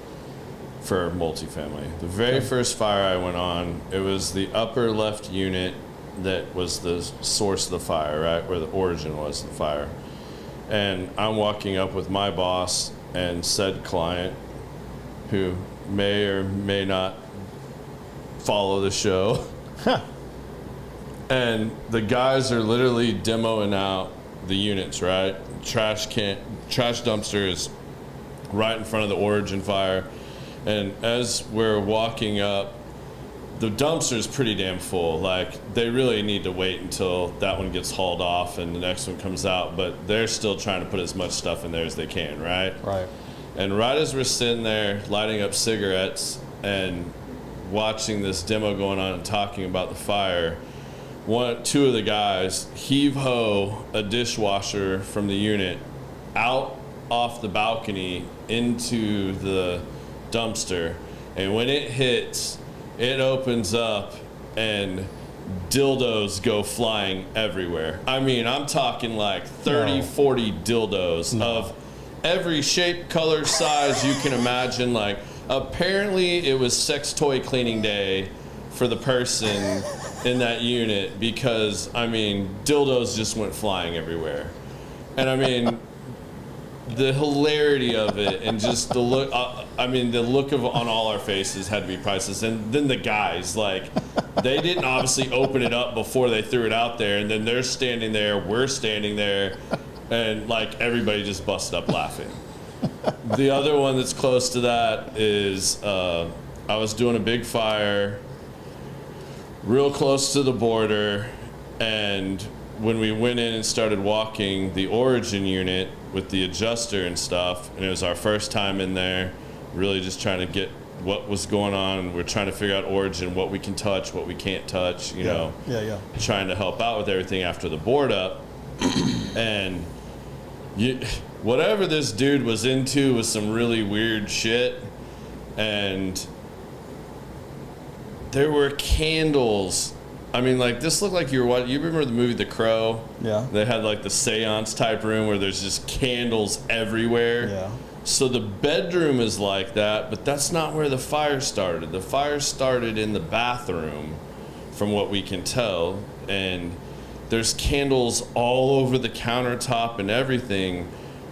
for multifamily. The very first fire I went on, it was the upper left unit that was the source of the fire, right? Where the origin was of the fire. And I'm walking up with my boss and said client, who may or may not follow the show. And the guys are literally demoing out the units, right? Trash dumpster is right in front of the origin fire. And as we're walking up, the dumpster is pretty damn full. Like, they really need to wait until that one gets hauled off and the next one comes out, but they're still trying to put as much stuff in there as they can, right? Right. And right as we're sitting there lighting up cigarettes and watching this demo going on and talking about the fire, two of the guys heave-ho a dishwasher from the unit out off the balcony into the dumpster, and when it hits, it opens up and dildos go flying everywhere. I mean, I'm talking like 30, 40 dildos of every shape, color, size you can imagine. Like, apparently it was sex toy cleaning day for the person in that unit, because, I mean, dildos just went flying everywhere. And I mean, the hilarity of it, and just the look, the look on all our faces had to be priceless. And then the guys, like, they didn't obviously open it up before they threw it out there, and then they're standing there, we're standing there, and like everybody just busted up laughing. The other one that's close to that is I was doing a big fire real close to the border, and when we went in and started walking the origin unit with the adjuster and stuff, and it was our first time in there, really just trying to get what was going on. We're trying to figure out origin, what we can touch, what we can't touch, you know. Yeah. Trying to help out with everything after the board up. And whatever this dude was into was some really weird shit. And there were candles. I mean, like, this looked like you remember the movie The Crow? Yeah. They had, like, the seance type room where there's just candles everywhere. Yeah. So the bedroom is like that, but that's not where the fire started. The fire started in the bathroom, from what we can tell, and there's candles all over the countertop and everything.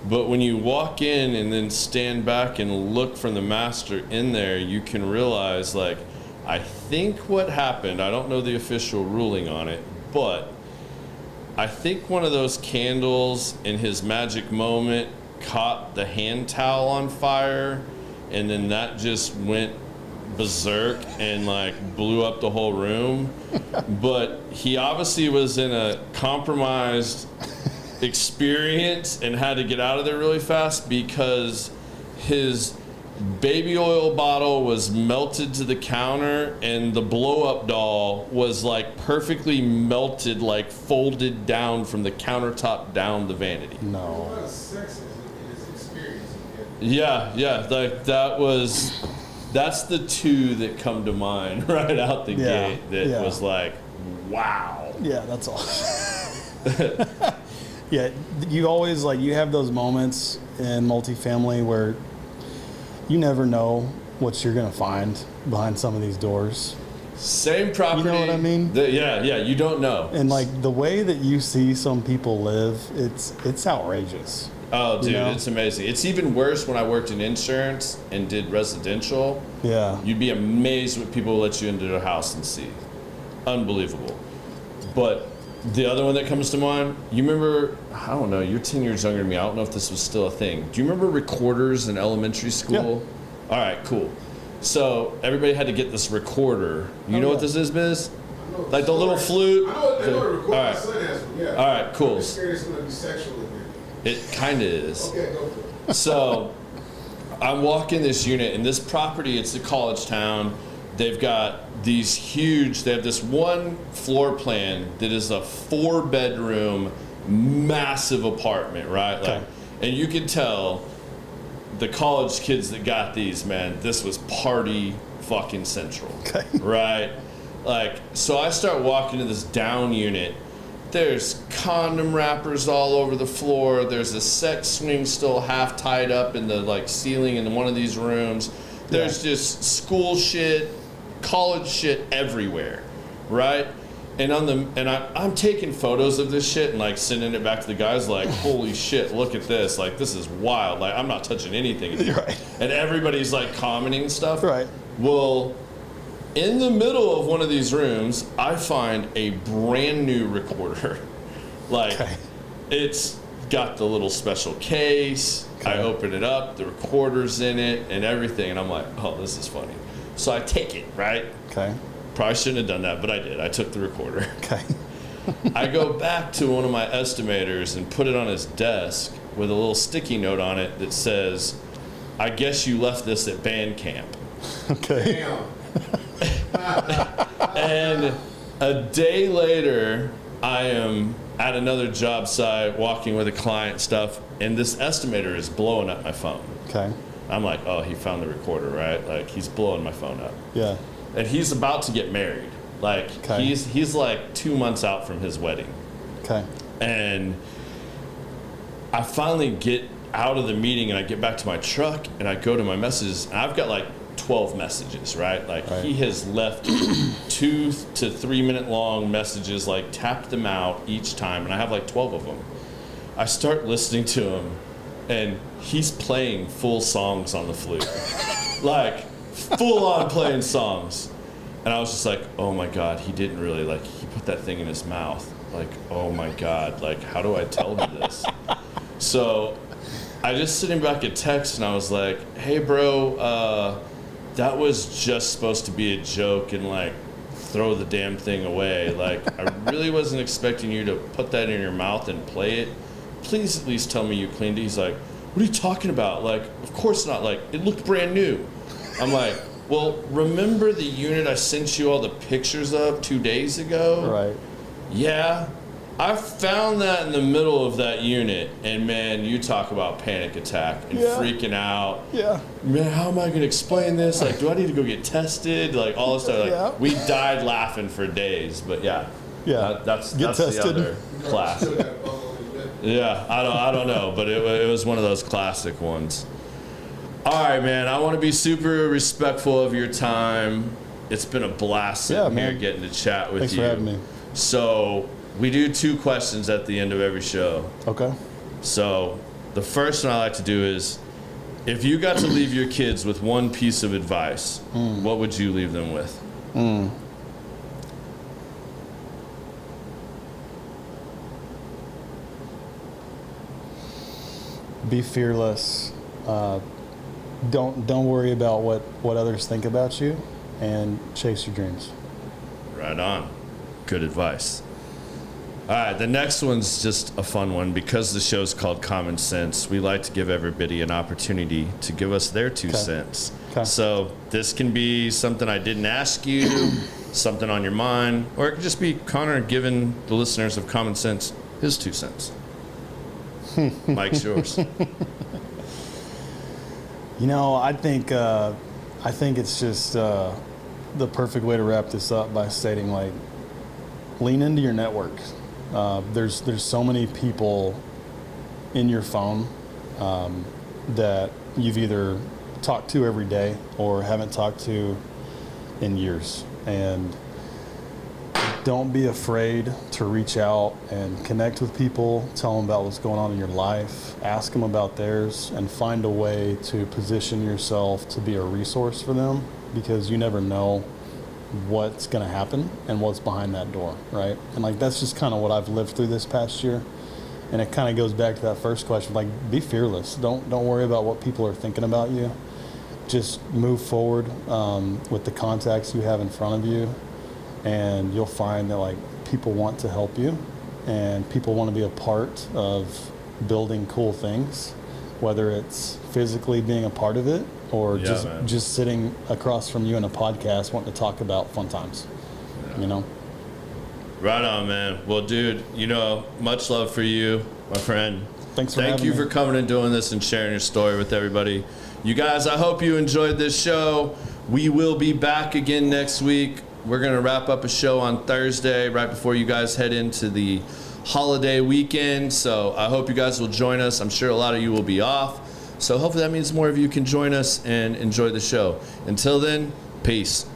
But when you walk in and then stand back and look from the master in there, you can realize, like, I think what happened, I don't know the official ruling on it, but I think one of those candles in his magic moment caught the hand towel on fire, and then that just went berserk and like blew up the whole room. But he obviously was in a compromised experience and had to get out of there really fast because his baby oil bottle was melted to the counter and the blow-up doll was like perfectly melted, like folded down from the countertop down the vanity. A No. lot of sex in his experience. Yeah, like that's the two that come to mind right out the Yeah, gate that yeah. was like, wow. Yeah, that's all. Yeah, you always like you have those moments in multifamily where you never know what you're gonna find behind some of these doors. Same property. You know what I mean? Yeah, you don't know. And like the way that you see some people live, it's outrageous. Oh, dude, you know? it's amazing. It's even worse when I worked in insurance and did residential. Yeah. You'd be amazed what people let you into their house and see. Unbelievable. But the other one that comes to mind, you remember, I don't know, you're 10 years younger than me. I don't know if this was still a thing. Do you remember recorders in elementary school? Yeah. All right, cool. So everybody had to get this recorder. You know what this is, Biz? I know Like the little flute? I know the record. All My right. son has one, yeah. All right, cool. I'm scared it's going to be sexual again. It kind of is. Okay, go for it. So I'm walking this unit, and this property, it's a college town. They've got they have this one floor plan that is a 4-bedroom, massive apartment, right? Like, Okay. and you can tell the college kids that got these, man, this was party fucking central. Okay. Right? Like, so I start walking to this down unit. There's condom wrappers all over the floor. There's a sex swing still half tied up in the like ceiling in one of these rooms. There's just school shit, college shit everywhere, right? And I'm taking photos of this shit and like sending it back to the guys like, holy shit, look at this. Like, this is wild. Like, I'm not touching anything in here. Right. And everybody's like commenting and stuff. Right. Well, in the middle of one of these rooms, I find a brand new recorder. Like, Okay. it's got the little special case. Okay. I open it up, the recorder's in it and everything. And I'm like, oh, this is funny. So I take it, right? Okay. Probably shouldn't have done that, but I did. I took the recorder. Okay. I go back to one of my estimators and put it on his desk with a little sticky note on it that says, I guess you left this at band camp. Okay. Damn. And a day later, I am at another job site walking with a client stuff, and this estimator is blowing up my phone. Okay. I'm like, oh, he found the recorder, right? Like, he's blowing my phone up. Yeah. And he's about to get married. Like, Okay. he's like 2 months out from his wedding. Okay. And I finally get out of the meeting and I get back to my truck and I go to my messages, and I've got like 12 messages, right? Like, Right. he has left 2 to 3 minute long messages, like tapped them out each time, and I have like 12 of them. I start listening to him, and he's playing full songs on the flute. Like, full on playing songs. And I was just like, oh my God, he didn't really, like, he put that thing in his mouth. Like, oh my God, like, how do I tell him this? So I just sent him back a text and I was like, hey bro, that was just supposed to be a joke, and like, throw the damn thing away. Like, I really wasn't expecting you to put that in your mouth and play it. Please at least tell me you cleaned it. He's like, what are you talking about? Like, of course not. Like, it looked brand new. I'm like, well, remember the unit I sent you all the pictures of 2 days ago? Right. Yeah. I found that in the middle of that unit, and man, you talk about panic attack and freaking out. Yeah. Man, how am I going to explain this? Like, do I need to go get tested? Like, all this stuff. Like, we died laughing for days, but that's the other class. Yeah, I don't know, but it was one of those classic ones. All right, man, I want to be super respectful of your time. It's been a blast sitting here getting to chat with you. Thanks for having me. So we do 2 questions at the end of every show. Okay. So the first one I like to do is, if you got to leave your kids with one piece of advice, what would you leave them with? Be fearless. Don't worry about what others think about you, and chase your dreams. Right on. Good advice. All right, the next one's just a fun one. Because the show's called Common Sense, we like to give everybody an opportunity to give us their 2 cents. Okay. So this can be something I didn't ask you, something on your mind, or it could just be Connor giving the listeners of Common Sense his 2 cents. Mike's yours. You know, I think it's just the perfect way to wrap this up by stating, like, lean into your network. There's so many people in your phone that you've either talked to every day or haven't talked to in years. And don't be afraid to reach out and connect with people, tell them about what's going on in your life, ask them about theirs, and find a way to position yourself to be a resource for them, because you never know what's going to happen and what's behind that door, right? And like, that's just kind of what I've lived through this past year. And it kind of goes back to that first question, like, be fearless. Don't worry about what people are thinking about you. Just move forward with the contacts you have in front of you, and you'll find that, like, people want to help you and people want to be a part of building cool things, whether it's physically being a part of it or just sitting across from you in a podcast wanting to talk about fun times, you know? Right on, man. Well, dude, much love for you, my friend. Thanks for having me. Thank you for coming and doing this and sharing your story with everybody. You guys, I hope you enjoyed this show. We will be back again next week. We're going to wrap up a show on Thursday right before you guys head into the holiday weekend. So I hope you guys will join us. I'm sure a lot of you will be off. So hopefully that means more of you can join us and enjoy the show. Until then, peace.